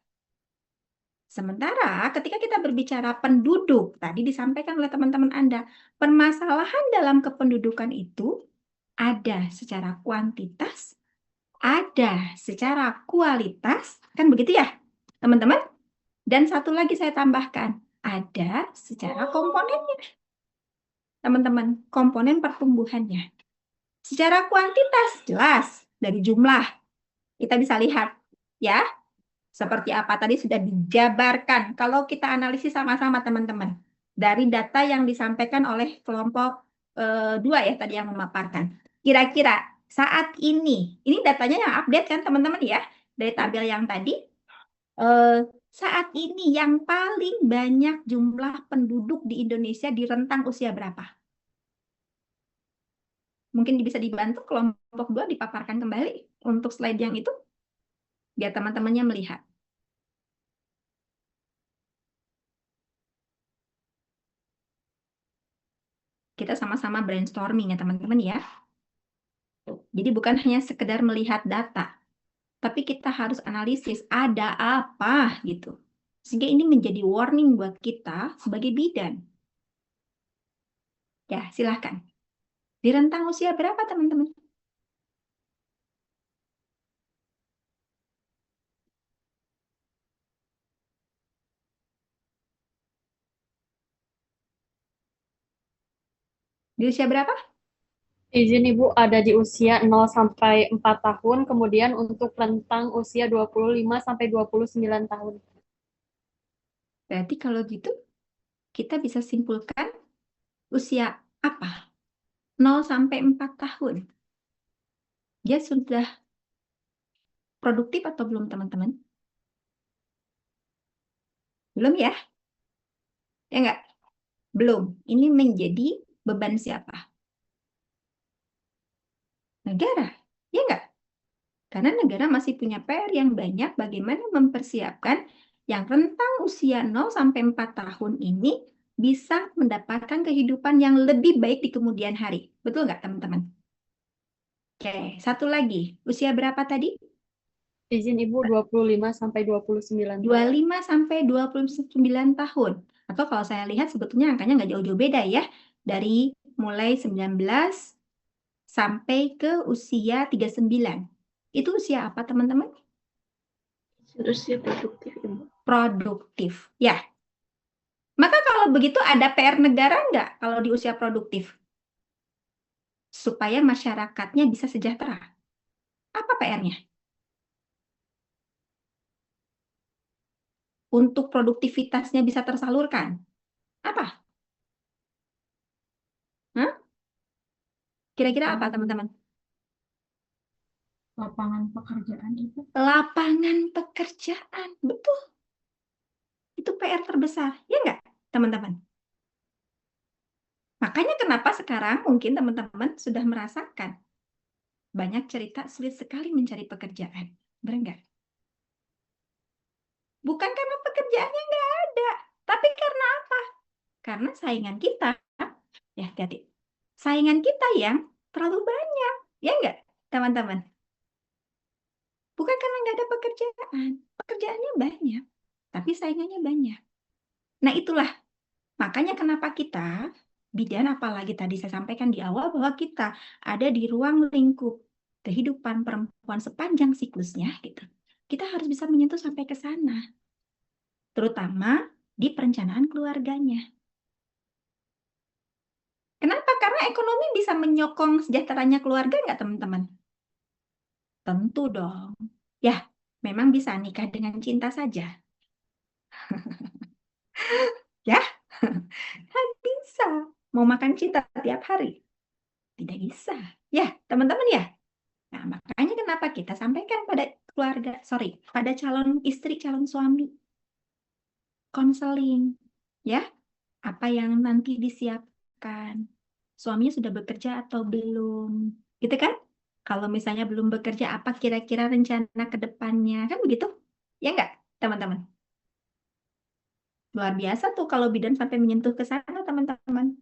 Sementara ketika kita berbicara penduduk, tadi disampaikan oleh teman-teman Anda, permasalahan dalam kependudukan itu ada secara kuantitas, ada secara kualitas, kan begitu ya, teman-teman? Dan satu lagi saya tambahkan, ada secara komponennya, teman-teman, komponen pertumbuhannya. Secara kuantitas, jelas, dari jumlah, kita bisa lihat, ya, seperti apa tadi sudah dijabarkan. Kalau kita analisis sama-sama teman-teman, dari data yang disampaikan oleh kelompok 2 ya tadi yang memaparkan. Kira-kira saat ini datanya yang update kan teman-teman ya, dari tabel yang tadi. Saat ini yang paling banyak jumlah penduduk di Indonesia di rentang usia berapa? Mungkin bisa dibantu kelompok 2 dipaparkan kembali untuk slide yang itu, biar teman-temannya melihat. Kita sama-sama brainstorming ya teman-teman ya. Jadi bukan hanya sekedar melihat data, tapi kita harus analisis ada apa gitu. Sehingga ini menjadi warning buat kita sebagai bidan. Ya, silahkan. Di rentang usia berapa teman-teman? Di usia berapa? Izin Ibu ada di usia 0 sampai 4 tahun, kemudian untuk rentang usia 25 sampai 29 tahun. Berarti kalau gitu, kita bisa simpulkan usia apa? 0 sampai 4 tahun. Dia sudah produktif atau belum teman-teman? Belum ya? Ya enggak? Belum. Ini menjadi beban siapa? Negara. Ya enggak? Karena negara masih punya PR yang banyak bagaimana mempersiapkan yang rentang usia 0 sampai 4 tahun ini bisa mendapatkan kehidupan yang lebih baik di kemudian hari. Betul nggak teman-teman? Oke, satu lagi. Usia berapa tadi? Izin Ibu 25 sampai 29 tahun. 25 sampai 29 tahun. Atau kalau saya lihat sebetulnya angkanya nggak jauh-jauh beda ya. Dari mulai 19 sampai ke usia 39. Itu usia apa teman-teman? Usia produktif, Ibu. Produktif. Ya. Maka kalau begitu ada PR negara nggak kalau di usia produktif? Supaya masyarakatnya bisa sejahtera. Apa PR-nya? Untuk produktivitasnya bisa tersalurkan. Apa? Hah? Kira-kira apa teman-teman? Lapangan pekerjaan itu. Lapangan pekerjaan. Betul. Itu PR terbesar. Ya nggak teman-teman? Makanya kenapa sekarang mungkin teman-teman sudah merasakan banyak cerita sulit sekali mencari pekerjaan. Benar nggak? Bukan karena pekerjaannya nggak ada, tapi karena apa? Karena saingan kita, ya hati-hati, saingan kita yang terlalu banyak, ya nggak teman-teman? Bukan karena nggak ada pekerjaan, pekerjaannya banyak, tapi saingannya banyak. Nah itulah, makanya kenapa kita, bidan apalagi tadi saya sampaikan di awal bahwa kita ada di ruang lingkup kehidupan perempuan sepanjang siklusnya, gitu. Kita harus bisa menyentuh sampai ke sana. Terutama di perencanaan keluarganya. Kenapa? Karena ekonomi bisa menyokong sejahteranya keluarga nggak teman-teman? Tentu dong. Ya, memang bisa nikah dengan cinta saja. Ya, kan bisa. Mau makan cinta tiap hari? Tidak bisa. Ya, teman-teman ya. Nah, makanya kenapa kita sampaikan pada keluarga, pada calon istri, calon suami. Konseling, ya, Apa yang nanti disiapkan? Suaminya sudah bekerja atau belum? Gitu kan? Kalau misalnya belum bekerja, apa kira-kira rencana ke depannya? Kan begitu? Ya enggak, teman-teman? Luar biasa tuh kalau bidan sampai menyentuh ke sana, teman-teman.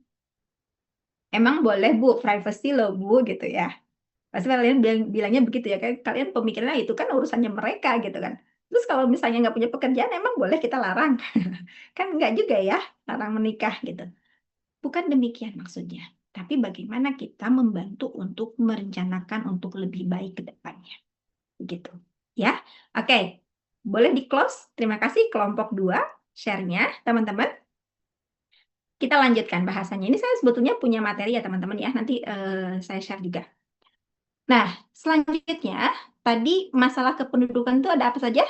Emang boleh, Bu, privacy loh, Bu, gitu ya. Pasti kalian bilangnya begitu ya, kan kalian pemikirannya itu kan urusannya mereka gitu kan. Terus kalau misalnya nggak punya pekerjaan, emang boleh kita larang? Kan nggak juga ya, larang menikah gitu. Bukan demikian maksudnya. Tapi bagaimana kita membantu untuk merencanakan untuk lebih baik ke depannya. Begitu. Ya, oke. Boleh di-close. Terima kasih kelompok 2 share-nya, teman-teman. Kita lanjutkan bahasanya. Ini saya sebetulnya punya materi ya, teman-teman ya. Nanti saya share juga. Nah, selanjutnya, tadi masalah kependudukan itu ada apa saja?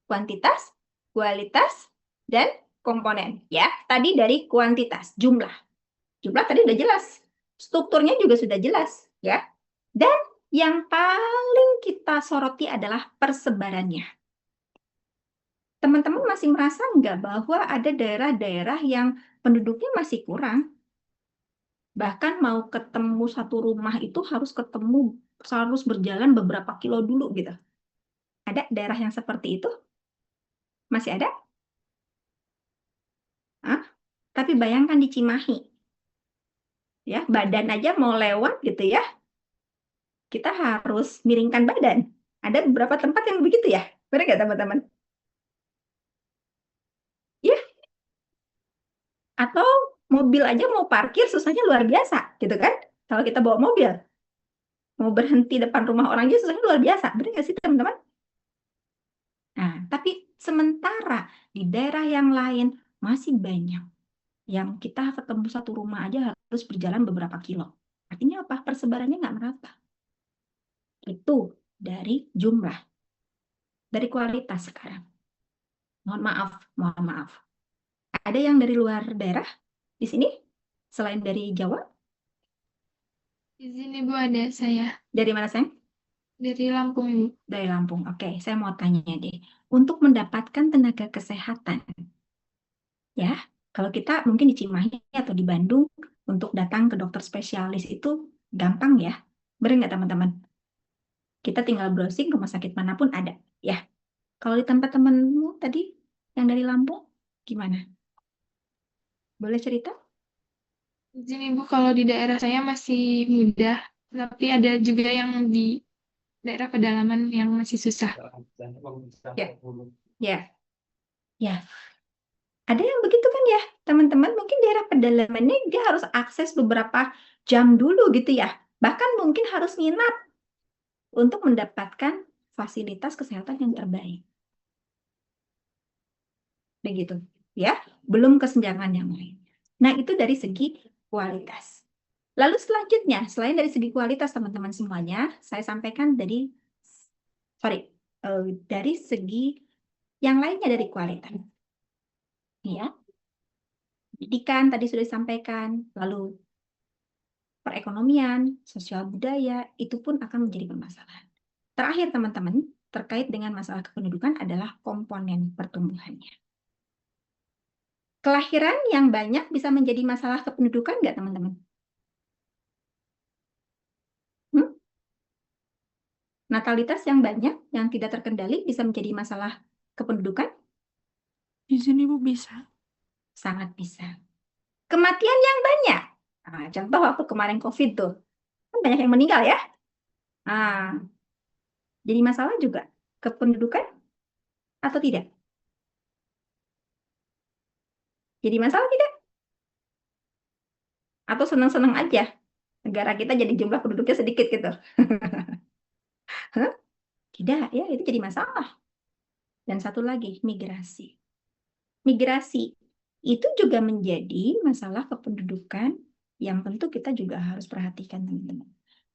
Kuantitas, kualitas, dan komponen. Ya, tadi dari kuantitas, jumlah. Jumlah tadi udah jelas. Strukturnya juga sudah jelas, ya. Dan yang paling kita soroti adalah persebarannya. Teman-teman masih merasa nggak bahwa ada daerah-daerah yang penduduknya masih kurang? Bahkan mau ketemu satu rumah itu harus berjalan beberapa kilo dulu gitu. Ada daerah yang seperti itu? Masih ada? Hah? Tapi bayangkan di Cimahi. Ya, badan aja mau lewat gitu ya. Kita harus miringkan badan. Ada beberapa tempat yang begitu ya. Benar nggak teman-teman? Ya. Atau mobil aja mau parkir susahnya luar biasa gitu kan. Kalau kita bawa mobil. Mau berhenti depan rumah orang aja susahnya luar biasa. Benar nggak sih teman-teman? Nah, tapi sementara di daerah yang lain masih banyak yang kita ketemu satu rumah aja harus berjalan beberapa kilo. Artinya apa? Persebarannya nggak merata. Itu dari jumlah. Dari kualitas sekarang. Mohon maaf. Ada yang dari luar daerah di sini? Selain dari Jawa? Izin Ibu, ada saya. Dari mana, sayang? Dari Lampung, Ibu. Dari Lampung. Oke, saya mau tanya deh. Untuk mendapatkan tenaga kesehatan, ya, kalau kita mungkin di Cimahi atau di Bandung, untuk datang ke dokter spesialis itu gampang ya. Benar nggak teman-teman? Kita tinggal browsing rumah sakit manapun ada, ya. Kalau di tempat temanmu tadi yang dari Lampung, gimana? Boleh cerita? Izin Ibu, kalau di daerah saya masih mudah, tapi ada juga yang di daerah pedalaman yang masih susah. Ya. Ada yang begitu kan ya, teman-teman? Mungkin daerah pedalamannya dia harus akses beberapa jam dulu gitu ya. Bahkan mungkin harus nginap untuk mendapatkan fasilitas kesehatan yang terbaik. Begitu, ya. Belum kesenjangan yang lain. Nah, itu dari segi kualitas. Lalu selanjutnya, selain dari segi kualitas teman-teman semuanya, saya sampaikan dari segi yang lainnya dari kualitas. Ya. Pendidikan tadi sudah disampaikan, lalu perekonomian, sosial budaya, itu pun akan menjadi permasalahan. Terakhir teman-teman, terkait dengan masalah kependudukan adalah komponen pertumbuhannya. Kelahiran yang banyak bisa menjadi masalah kependudukan nggak teman-teman? Natalitas yang banyak, yang tidak terkendali bisa menjadi masalah kependudukan? Izin Ibu bisa. Sangat bisa. Kematian yang banyak. Nah, contoh waktu kemarin COVID tuh. Kan banyak yang meninggal ya. Nah, jadi masalah juga kependudukan atau tidak? Jadi masalah tidak? Atau senang-senang aja? Negara kita jadi jumlah penduduknya sedikit gitu. Tidak, ya itu jadi masalah. Dan satu lagi, migrasi. Migrasi itu juga menjadi masalah kependudukan yang tentu kita juga harus perhatikan, teman-teman.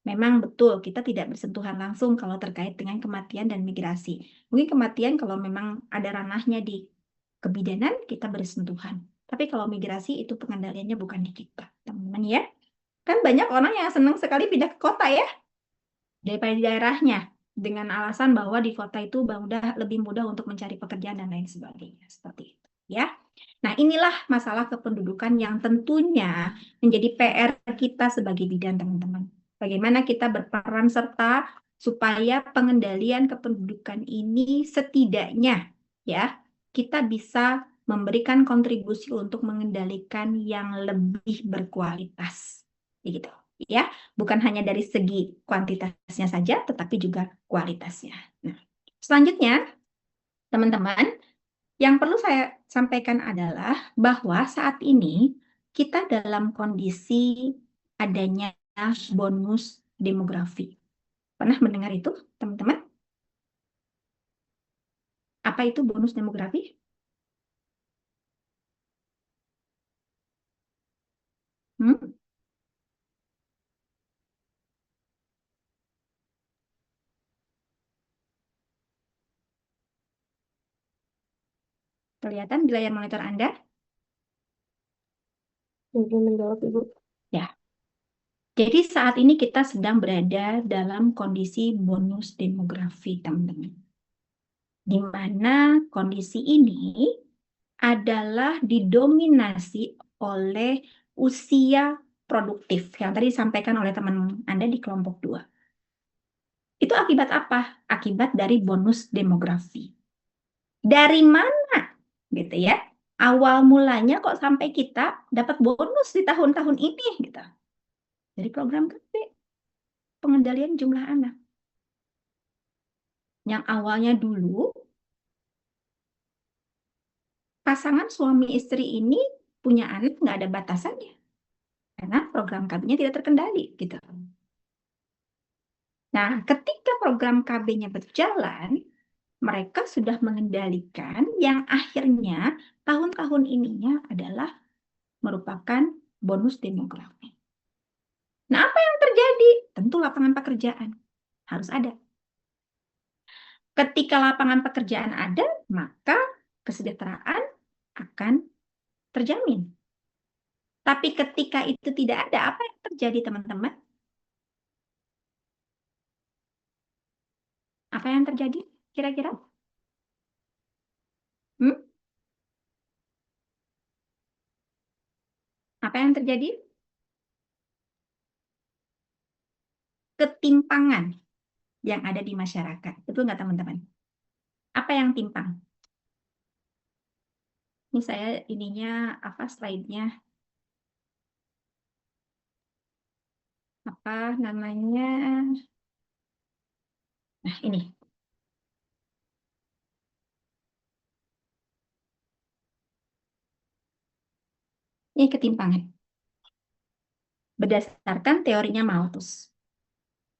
Memang betul, kita tidak bersentuhan langsung kalau terkait dengan kematian dan migrasi. Mungkin kematian kalau memang ada ranahnya di kebidanan, kita bersentuhan. Tapi kalau migrasi itu pengendaliannya bukan di kita, teman-teman ya. Kan banyak orang yang senang sekali pindah ke kota ya, daripada di daerahnya. Dengan alasan bahwa di kota itu lebih mudah untuk mencari pekerjaan dan lain sebagainya. Seperti itu. Ya. Nah, inilah masalah kependudukan yang tentunya menjadi PR kita sebagai bidan, teman-teman. Bagaimana kita berperan serta supaya pengendalian kependudukan ini setidaknya ya kita bisa memberikan kontribusi untuk mengendalikan yang lebih berkualitas. Begitu, ya. Bukan hanya dari segi kuantitasnya saja, tetapi juga kualitasnya. Nah, selanjutnya, teman-teman, yang perlu saya sampaikan adalah bahwa saat ini kita dalam kondisi adanya bonus demografi. Pernah mendengar itu, teman-teman? Apa itu bonus demografi? Hmm? Kelihatan di layar monitor Anda? Izin menjawab, Ibu. Ya. Jadi saat ini kita sedang berada dalam kondisi bonus demografi, teman-teman. Di mana kondisi ini adalah didominasi oleh usia produktif yang tadi disampaikan oleh teman Anda di kelompok 2. Itu akibat apa? Akibat dari bonus demografi. Dari mana? Gitu ya. Awal mulanya kok sampai kita dapat bonus di tahun-tahun ini gitu. Dari program KB, pengendalian jumlah anak. Yang awalnya dulu pasangan suami istri ini punya anak nggak ada batasannya. Karena program KB-nya tidak terkendali gitu. Nah, ketika program KB-nya berjalan, mereka sudah mengendalikan yang akhirnya tahun-tahun ininya adalah merupakan bonus demografi. Nah, apa yang terjadi? Tentu lapangan pekerjaan harus ada. Ketika lapangan pekerjaan ada, maka kesejahteraan akan terjamin. Tapi ketika itu tidak ada, apa yang terjadi, teman-teman? Apa yang terjadi kira-kira? Apa yang terjadi? Ketimpangan yang ada di masyarakat. Betul nggak, teman-teman? Apa yang timpang? Ini saya ininya apa slide-nya? Apa namanya? Nah, ini. Ini ketimpangan. Berdasarkan teorinya Malthus.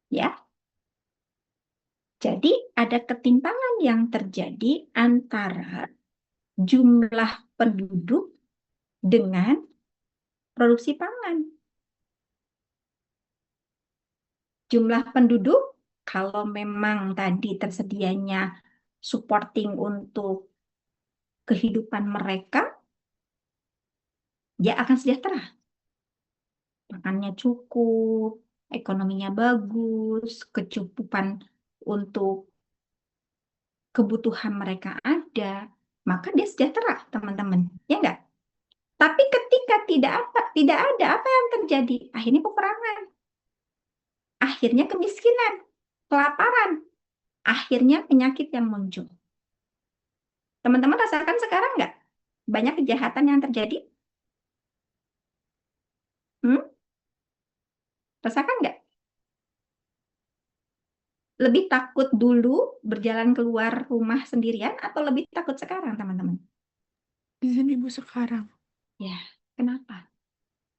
Ya. Jadi ada ketimpangan yang terjadi antara jumlah penduduk dengan produksi pangan. Jumlah penduduk, kalau memang tadi tersedianya supporting untuk kehidupan mereka, dia akan sejahtera. Makannya cukup, ekonominya bagus, kecukupan untuk kebutuhan mereka ada, maka dia sejahtera, teman-teman. Ya enggak? Tapi ketika tidak ada, apa yang terjadi? Akhirnya peperangan. Akhirnya kemiskinan, kelaparan, akhirnya penyakit yang muncul. Teman-teman rasakan sekarang nggak? Banyak kejahatan yang terjadi? Rasakan nggak? Lebih takut dulu berjalan keluar rumah sendirian atau lebih takut sekarang, teman-teman? Izin Ibu sekarang. Ya, kenapa?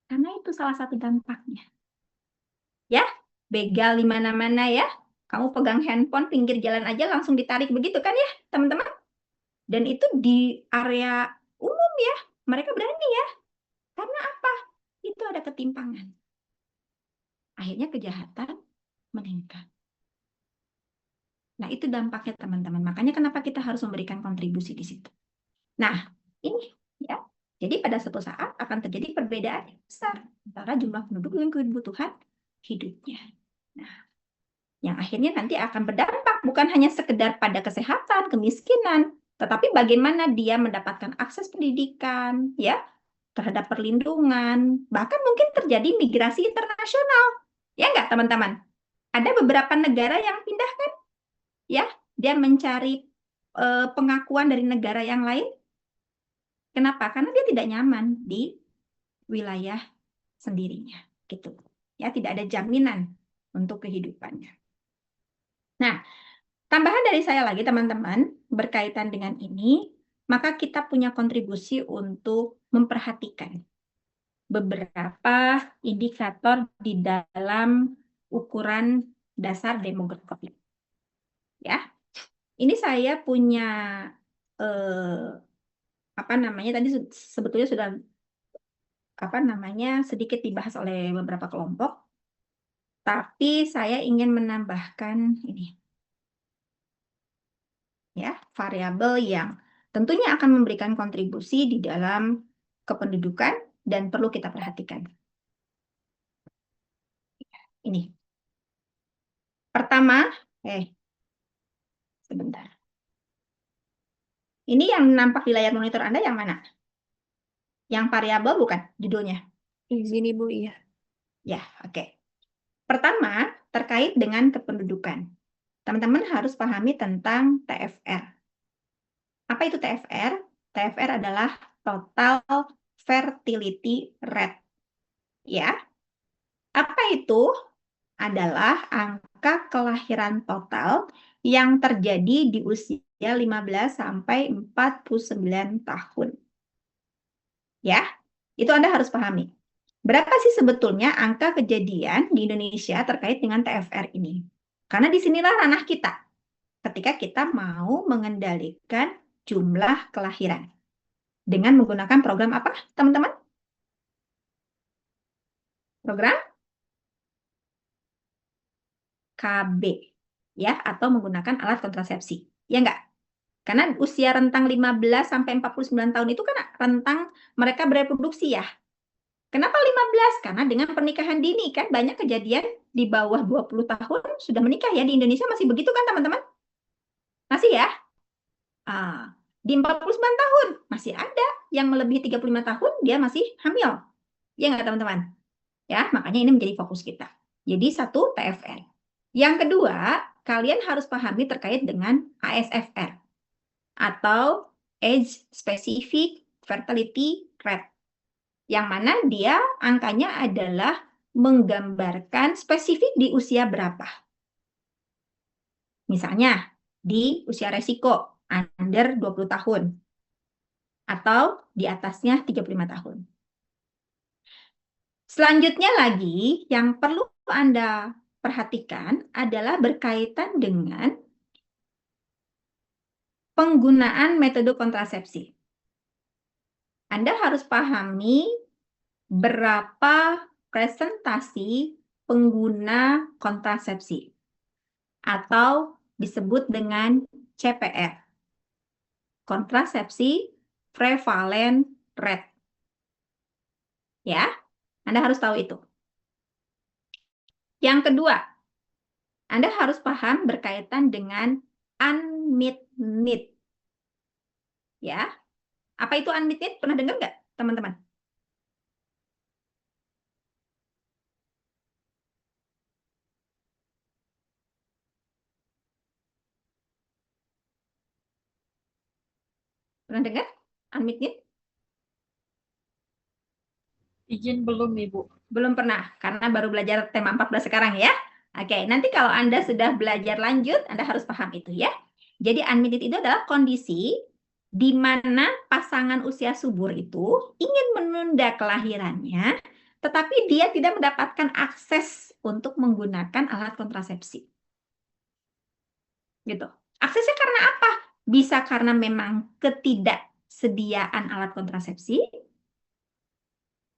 Karena itu salah satu dampaknya. Ya, begal di mana-mana ya. Kamu pegang handphone pinggir jalan aja langsung ditarik begitu kan ya, teman-teman? Dan itu di area umum ya, mereka berani ya. Karena apa? Itu ada ketimpangan. Akhirnya kejahatan meningkat. Nah, itu dampaknya teman-teman. Makanya kenapa kita harus memberikan kontribusi di situ. Nah, ini ya. Jadi pada suatu saat akan terjadi perbedaan yang besar antara jumlah penduduk dengan kebutuhan hidupnya. Nah, yang akhirnya nanti akan berdampak bukan hanya sekedar pada kesehatan, kemiskinan, Tetapi bagaimana dia mendapatkan akses pendidikan, ya, terhadap perlindungan, bahkan mungkin terjadi migrasi internasional. Ya enggak, teman-teman? Ada beberapa negara yang pindah kan? Ya, dia mencari pengakuan dari negara yang lain. Kenapa? Karena dia tidak nyaman di wilayah sendirinya, gitu. Ya, tidak ada jaminan untuk kehidupannya. Nah, tambahan dari saya lagi, teman-teman, berkaitan dengan ini, maka kita punya kontribusi untuk memperhatikan beberapa indikator di dalam ukuran dasar demografi. Ya, ini saya punya tadi sebetulnya sudah sedikit dibahas oleh beberapa kelompok, tapi saya ingin menambahkan ini. Ya, variabel yang tentunya akan memberikan kontribusi di dalam kependudukan dan perlu kita perhatikan. Ini. Pertama, sebentar. Ini yang nampak di layar monitor Anda yang mana? Yang variabel bukan judulnya? Izin Ibu, iya. Ya, oke. Pertama, terkait dengan kependudukan. Teman-teman harus pahami tentang TFR. Apa itu TFR? TFR adalah Total Fertility Rate. Ya. Apa itu? Adalah angka kelahiran total yang terjadi di usia 15 sampai 49 tahun. Ya, itu Anda harus pahami. Berapa sih sebetulnya angka kejadian di Indonesia terkait dengan TFR ini? Karena disinilah ranah kita ketika kita mau mengendalikan jumlah kelahiran. Dengan menggunakan program apa, teman-teman? Program KB, ya, atau menggunakan alat kontrasepsi. Ya enggak? Karena usia rentang 15 sampai 49 tahun itu kan rentang mereka bereproduksi ya. Kenapa 15? Karena dengan pernikahan dini kan banyak kejadian di bawah 20 tahun sudah menikah ya, di Indonesia masih begitu kan teman-teman? Masih ya? Di 49 tahun masih ada yang melebihi 35 tahun dia masih hamil. Ya enggak teman-teman? Ya, makanya ini menjadi fokus kita. Jadi satu TFR. Yang kedua, kalian harus pahami terkait dengan ASFR atau Age Specific Fertility Rate. Yang mana dia angkanya adalah menggambarkan spesifik di usia berapa. Misalnya, di usia resiko under 20 tahun atau di atasnya 35 tahun. Selanjutnya lagi yang perlu Anda perhatikan adalah berkaitan dengan penggunaan metode kontrasepsi. Anda harus pahami berapa presentasi pengguna kontrasepsi atau disebut dengan CPR, kontrasepsi prevalent rate. Ya, Anda harus tahu itu. Yang kedua, Anda harus paham berkaitan dengan unmet need. Ya, apa itu unmet need? Pernah dengar nggak, teman-teman? Pernah dengar unmet need? Izin belum, Ibu. Belum pernah, karena baru belajar tema 14 sekarang ya. Oke, nanti kalau Anda sudah belajar lanjut, Anda harus paham itu ya. Jadi unmet need itu adalah kondisi di mana pasangan usia subur itu ingin menunda kelahirannya, tetapi dia tidak mendapatkan akses untuk menggunakan alat kontrasepsi. Gitu. Aksesnya karena apa? Bisa karena memang ketidaksediaan alat kontrasepsi,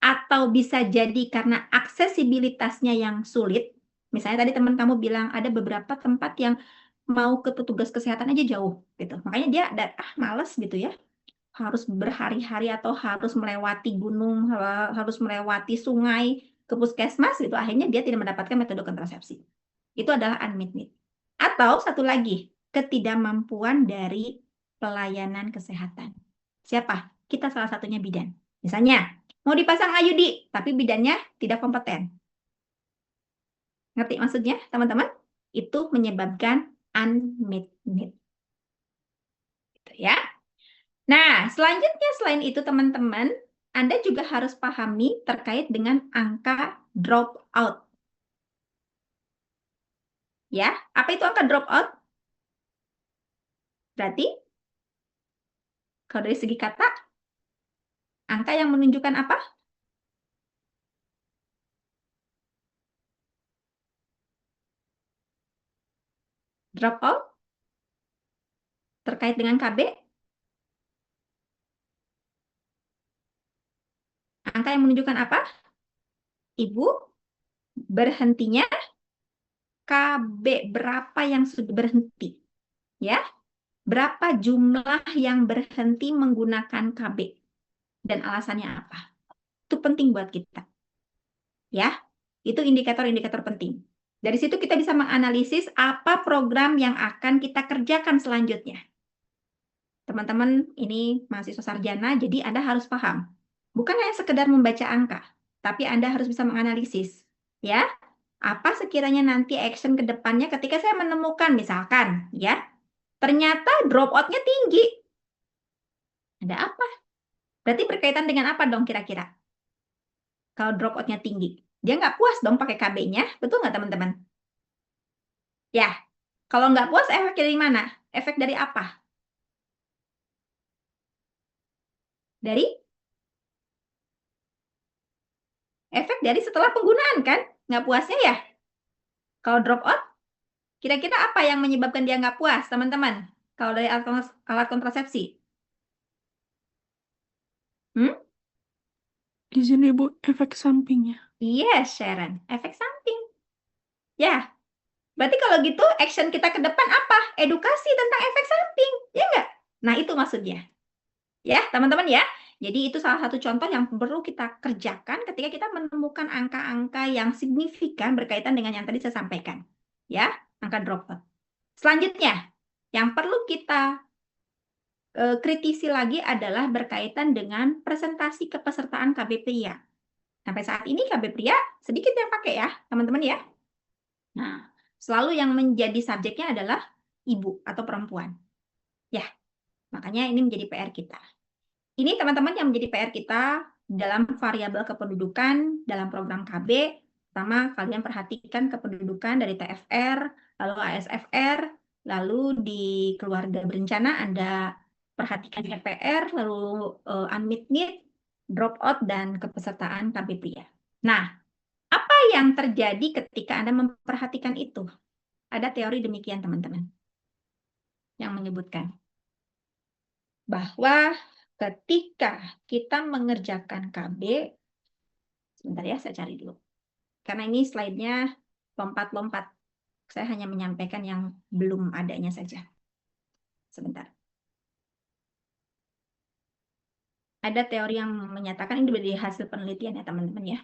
atau bisa jadi karena aksesibilitasnya yang sulit. Misalnya tadi teman kamu bilang ada beberapa tempat yang mau ke petugas kesehatan aja jauh gitu. Makanya dia males gitu ya. Harus berhari-hari atau harus melewati gunung, harus melewati sungai ke puskesmas gitu. Akhirnya dia tidak mendapatkan metode kontrasepsi. Itu adalah unmet need. Atau satu lagi, ketidakmampuan dari pelayanan kesehatan. Siapa? Kita salah satunya bidan. Misalnya, mau dipasang IUD, tapi bidannya tidak kompeten. Ngerti maksudnya, teman-teman? Itu menyebabkan unmet need. Gitu ya. Nah, selanjutnya selain itu, teman-teman, Anda juga harus pahami terkait dengan angka drop out. Ya, apa itu angka drop out? Berarti, kalau dari segi kata, angka yang menunjukkan apa? Drop out terkait dengan KB. Angka yang menunjukkan apa? Ibu, berhentinya KB, berapa yang sudah berhenti? Ya, berapa jumlah yang berhenti menggunakan KB? Dan alasannya apa? Itu penting buat kita. Ya, itu indikator-indikator penting. Dari situ kita bisa menganalisis apa program yang akan kita kerjakan selanjutnya. Teman-teman, ini mahasiswa sarjana, jadi Anda harus paham. Bukan hanya sekedar membaca angka, tapi Anda harus bisa menganalisis. Ya, apa sekiranya nanti action ke depannya ketika saya menemukan, misalkan, ya, ternyata dropout-nya tinggi. Ada apa? Berarti berkaitan dengan apa dong kira-kira? Kalau dropout-nya tinggi. Dia nggak puas dong pakai KB-nya, betul nggak teman-teman? Ya, kalau nggak puas efek dari mana? Efek dari apa? Dari efek dari setelah penggunaan kan? Nggak puasnya ya? Kalau drop out, kira-kira apa yang menyebabkan dia nggak puas, teman-teman? Kalau dari alat kontrasepsi? Izin Ibu, efek sampingnya. Yes, Sharon. Efek samping. Ya, berarti kalau gitu action kita ke depan apa? Edukasi tentang efek samping. Ya nggak? Nah, itu maksudnya. Ya, teman-teman ya. Jadi itu salah satu contoh yang perlu kita kerjakan ketika kita menemukan angka-angka yang signifikan berkaitan dengan yang tadi saya sampaikan. Ya, angka dropout. Selanjutnya, yang perlu kita kritisi lagi adalah berkaitan dengan presentasi kepesertaan KB pria. Sampai saat ini KB pria sedikit yang pakai ya, teman-teman ya. Nah, selalu yang menjadi subjeknya adalah ibu atau perempuan. Ya, makanya ini menjadi PR kita. Ini teman-teman yang menjadi PR kita dalam variabel kependudukan dalam program KB. Pertama, kalian perhatikan kependudukan dari TFR, lalu ASFR, lalu di keluarga berencana Anda perhatikan TPR, lalu unmet need, dropout, dan kepesertaan KB pria. Nah, apa yang terjadi ketika Anda memperhatikan itu? Ada teori demikian, teman-teman, yang menyebutkan bahwa ketika kita mengerjakan KB, sebentar ya, saya cari dulu. Karena ini slide-nya lompat-lompat. Saya hanya menyampaikan yang belum adanya saja. Sebentar. Ada teori yang menyatakan, ini dari hasil penelitian ya teman-teman ya.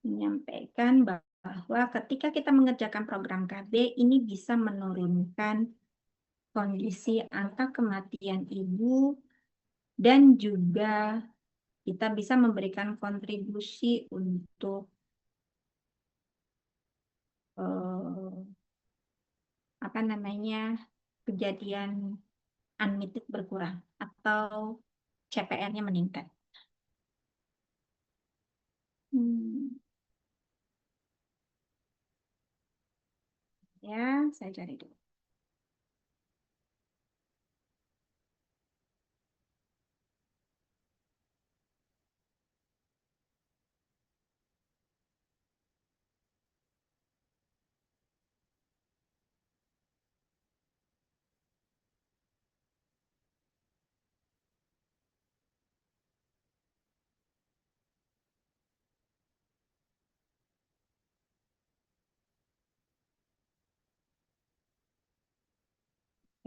Menyampaikan bahwa ketika kita mengerjakan program KB, ini bisa menurunkan kondisi angka kematian ibu dan juga kita bisa memberikan kontribusi untuk apa namanya kejadian unmet berkurang atau CPR-nya meningkat. Ya, saya cari dulu.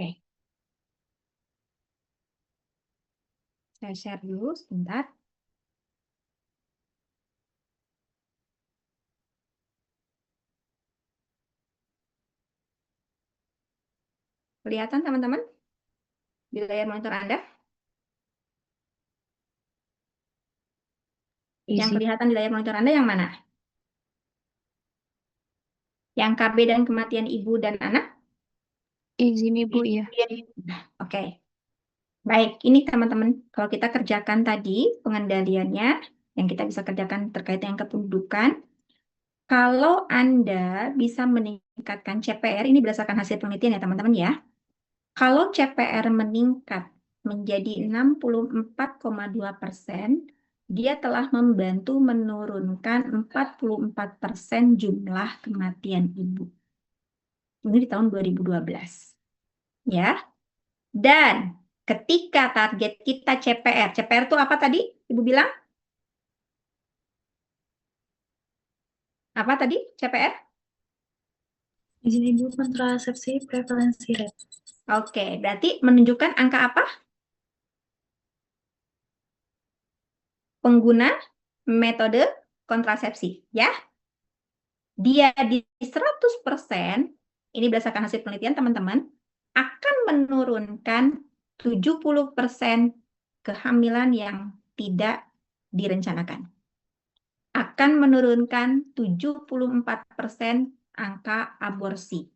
Oke. Saya share dulu sebentar. Kelihatan teman-teman? di layar monitor Anda? Yang Izin. kelihatan di layar monitor Anda yang mana? Yang KB dan kematian ibu dan anak? Izin Ibu, ya. Oke. Baik, ini teman-teman, kalau kita kerjakan tadi pengendaliannya, yang kita bisa kerjakan terkait dengan kependudukan, kalau Anda bisa meningkatkan CPR, ini berdasarkan hasil penelitian ya teman-teman ya. Kalau CPR meningkat menjadi 64,2%, dia telah membantu menurunkan 44% jumlah kematian ibu. Ini di tahun 2012. Ya. Dan ketika target kita CPR itu apa tadi? Ibu bilang? Apa tadi CPR? Izin Ibu, kontrasepsi prevalensi rate. Oke, berarti menunjukkan angka apa? Pengguna metode kontrasepsi, ya. Dia di 100%, ini berdasarkan hasil penelitian teman-teman, akan menurunkan 70% kehamilan yang tidak direncanakan. Akan menurunkan 74% angka aborsi.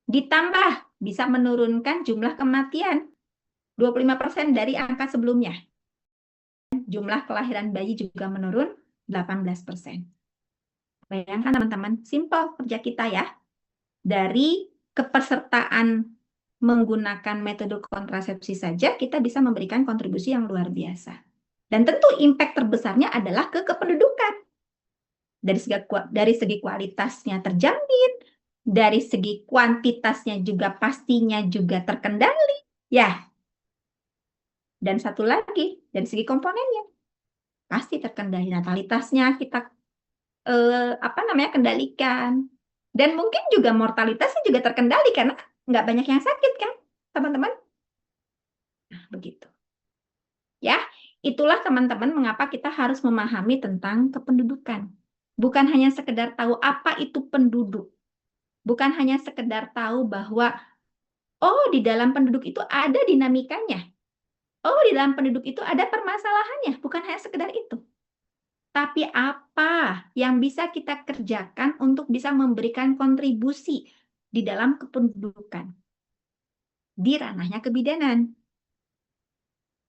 Ditambah bisa menurunkan jumlah kematian 25% dari angka sebelumnya. Jumlah kelahiran bayi juga menurun 18%. Bayangkan teman-teman, simpel kerja kita ya. Dari kepesertaan menggunakan metode kontrasepsi saja, kita bisa memberikan kontribusi yang luar biasa. Dan tentu impact terbesarnya adalah ke kependudukan. Dari segi kualitasnya terjamin, dari segi kuantitasnya juga pastinya juga terkendali, ya. Dan satu lagi, dari segi komponennya, pasti terkendali. Natalitasnya kita kendalikan. Dan mungkin juga mortalitasnya juga terkendali karena nggak banyak yang sakit kan, teman-teman? Nah, begitu. Ya, itulah teman-teman mengapa kita harus memahami tentang kependudukan. Bukan hanya sekedar tahu apa itu penduduk. Bukan hanya sekedar tahu bahwa, oh di dalam penduduk itu ada dinamikanya. Oh di dalam penduduk itu ada permasalahannya. Bukan hanya sekedar itu. Tapi apa yang bisa kita kerjakan untuk bisa memberikan kontribusi di dalam kependudukan? Di ranahnya kebidanan.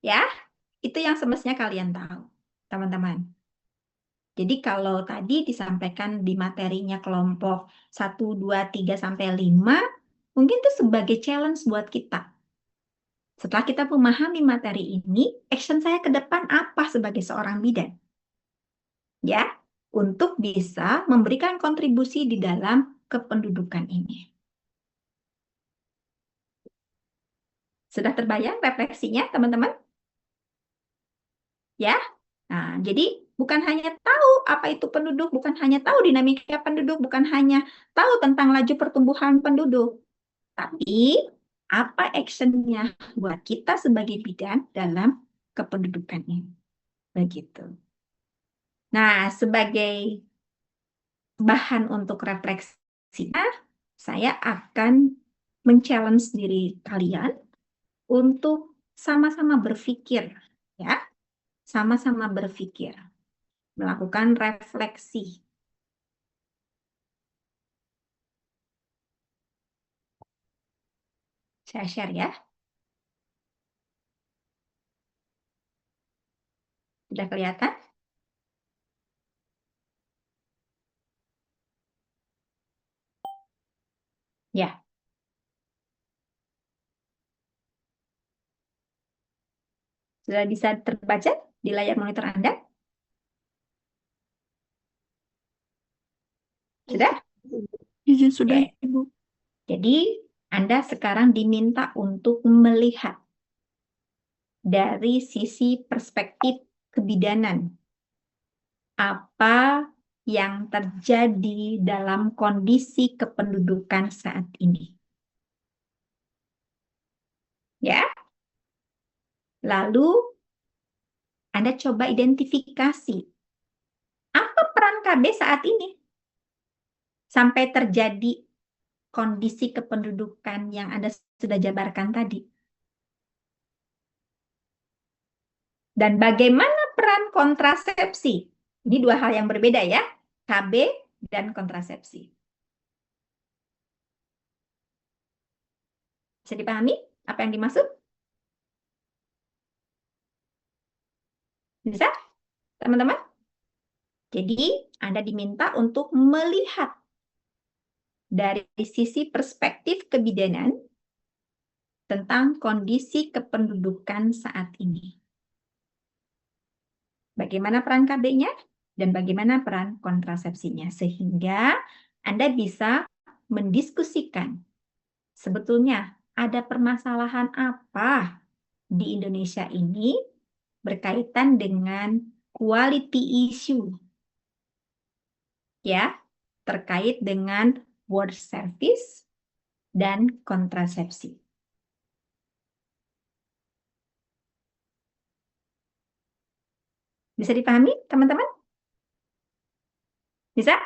Ya, itu yang semestinya kalian tahu, teman-teman. Jadi kalau tadi disampaikan di materinya kelompok 1, 2, 3, sampai 5, mungkin itu sebagai challenge buat kita. Setelah kita memahami materi ini, action saya ke depan apa sebagai seorang bidan? Ya, untuk bisa memberikan kontribusi di dalam kependudukan ini. Sudah terbayang refleksinya, teman-teman? Ya, nah jadi bukan hanya tahu apa itu penduduk, bukan hanya tahu dinamika penduduk, bukan hanya tahu tentang laju pertumbuhan penduduk, tapi apa actionnya buat kita sebagai bidan dalam kependudukan ini. Begitu. Nah, sebagai bahan untuk refleksinya, saya akan men-challenge diri kalian untuk sama-sama berpikir, ya, sama-sama berpikir, melakukan refleksi. Saya share ya. Sudah kelihatan? Ya. Sudah bisa terbaca di layar monitor Anda? Sudah? Izin sudah, Oke. Ibu. Jadi, Anda sekarang diminta untuk melihat dari sisi perspektif kebidanan. Apa yang terjadi dalam kondisi kependudukan saat ini. Ya. Lalu, Anda coba identifikasi apa peran KB saat ini sampai terjadi kondisi kependudukan yang Anda sudah jabarkan tadi. Dan bagaimana peran kontrasepsi? Ini dua hal yang berbeda ya, KB dan kontrasepsi. Bisa dipahami apa yang dimaksud? Bisa, teman-teman? Jadi, Anda diminta untuk melihat dari sisi perspektif kebidanan tentang kondisi kependudukan saat ini. Bagaimana peran KB-nya dan bagaimana peran kontrasepsinya, sehingga Anda bisa mendiskusikan sebetulnya ada permasalahan apa di Indonesia ini berkaitan dengan quality issue, ya, terkait dengan word service dan kontrasepsi. Bisa dipahami, teman-teman? Bisa?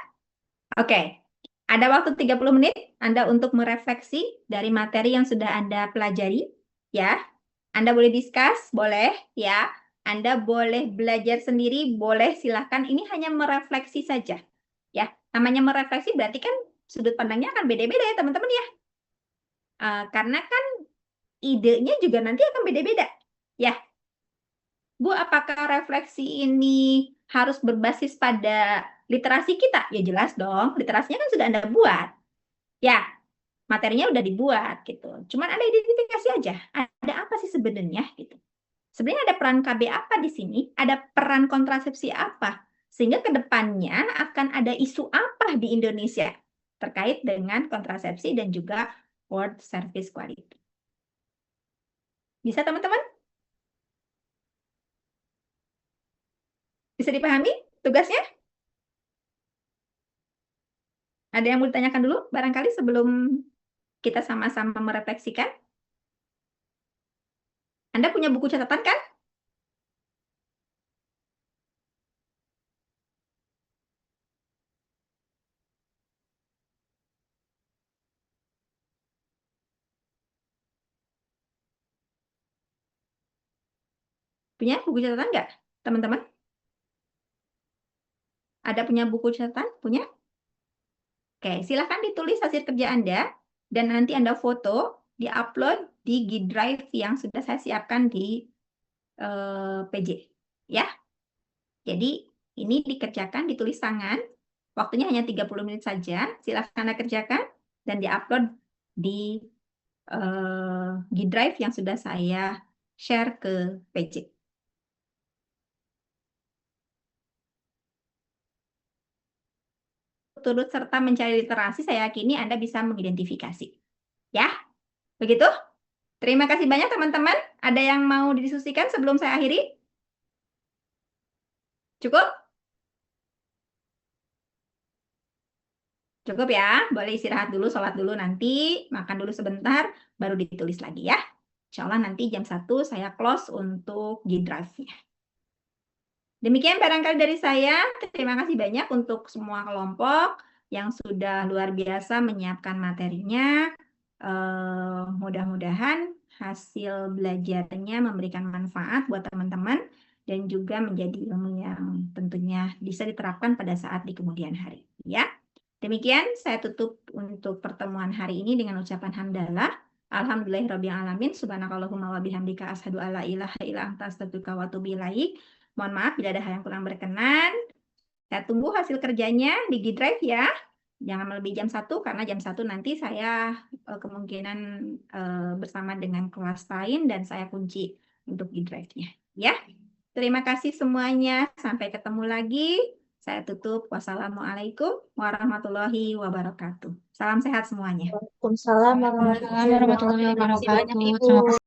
Oke. Ada waktu 30 menit Anda untuk merefleksi dari materi yang sudah Anda pelajari, ya. Anda boleh discuss, boleh, ya. Anda boleh belajar sendiri, boleh, silahkan. Ini hanya merefleksi saja, ya. Namanya merefleksi berarti kan sudut pandangnya akan beda-beda ya, teman-teman ya. Karena kan idenya juga nanti akan beda-beda, ya. Bu, apakah refleksi ini harus berbasis pada literasi kita? Ya jelas dong, literasinya kan sudah Anda buat. Ya, materinya udah dibuat gitu. Cuman Anda identifikasi aja, ada apa sih sebenarnya gitu. Sebenarnya ada peran KB apa di sini? Ada peran kontrasepsi apa? Sehingga ke depannya akan ada isu apa di Indonesia terkait dengan kontrasepsi dan juga word service quality. Bisa teman-teman? Bisa dipahami tugasnya? Ada yang mau ditanyakan dulu barangkali sebelum kita sama-sama merefleksikan? Anda punya buku catatan kan? Punya buku catatan nggak, teman-teman? Ada punya buku catatan? Punya? Oke, silahkan ditulis hasil kerja Anda, dan nanti Anda foto, di-upload di G Drive yang sudah saya siapkan di PJ. Ya. Jadi, ini dikerjakan, ditulis tangan, waktunya hanya 30 menit saja, silahkan Anda kerjakan, dan di-upload di G Drive yang sudah saya share ke PJ. Turut serta mencari literasi, saya yakini Anda bisa mengidentifikasi. Ya, begitu? Terima kasih banyak teman-teman. Ada yang mau didiskusikan sebelum saya akhiri? Cukup? Cukup ya, boleh istirahat dulu, sholat dulu nanti, makan dulu sebentar, baru ditulis lagi ya. Insya Allah nanti jam 1 saya close untuk G Drive-nya. Demikian barangkali dari saya. Terima kasih banyak untuk semua kelompok yang sudah luar biasa menyiapkan materinya. Mudah-mudahan hasil belajarnya memberikan manfaat buat teman-teman dan juga menjadi ilmu yang tentunya bisa diterapkan pada saat di kemudian hari. Ya, demikian saya tutup untuk pertemuan hari ini dengan ucapan hamdalah. Alhamdulillahirabbil alamin. Subhanakallahumma wa bihamdika asyhadu alla ilaha illa anta astaghfiruka wa atubu ilaik. Mohon maaf bila ada hal yang kurang berkenan. Saya tunggu hasil kerjanya di G Drive ya. Jangan melebihi jam 1 karena jam 1 nanti saya kemungkinan bersama dengan kelas lain dan saya kunci untuk G Drive-nya. Ya. Terima kasih semuanya. Sampai ketemu lagi. Saya tutup. Wassalamualaikum warahmatullahi wabarakatuh. Salam sehat semuanya. Waalaikumsalam warahmatullahi wabarakatuh.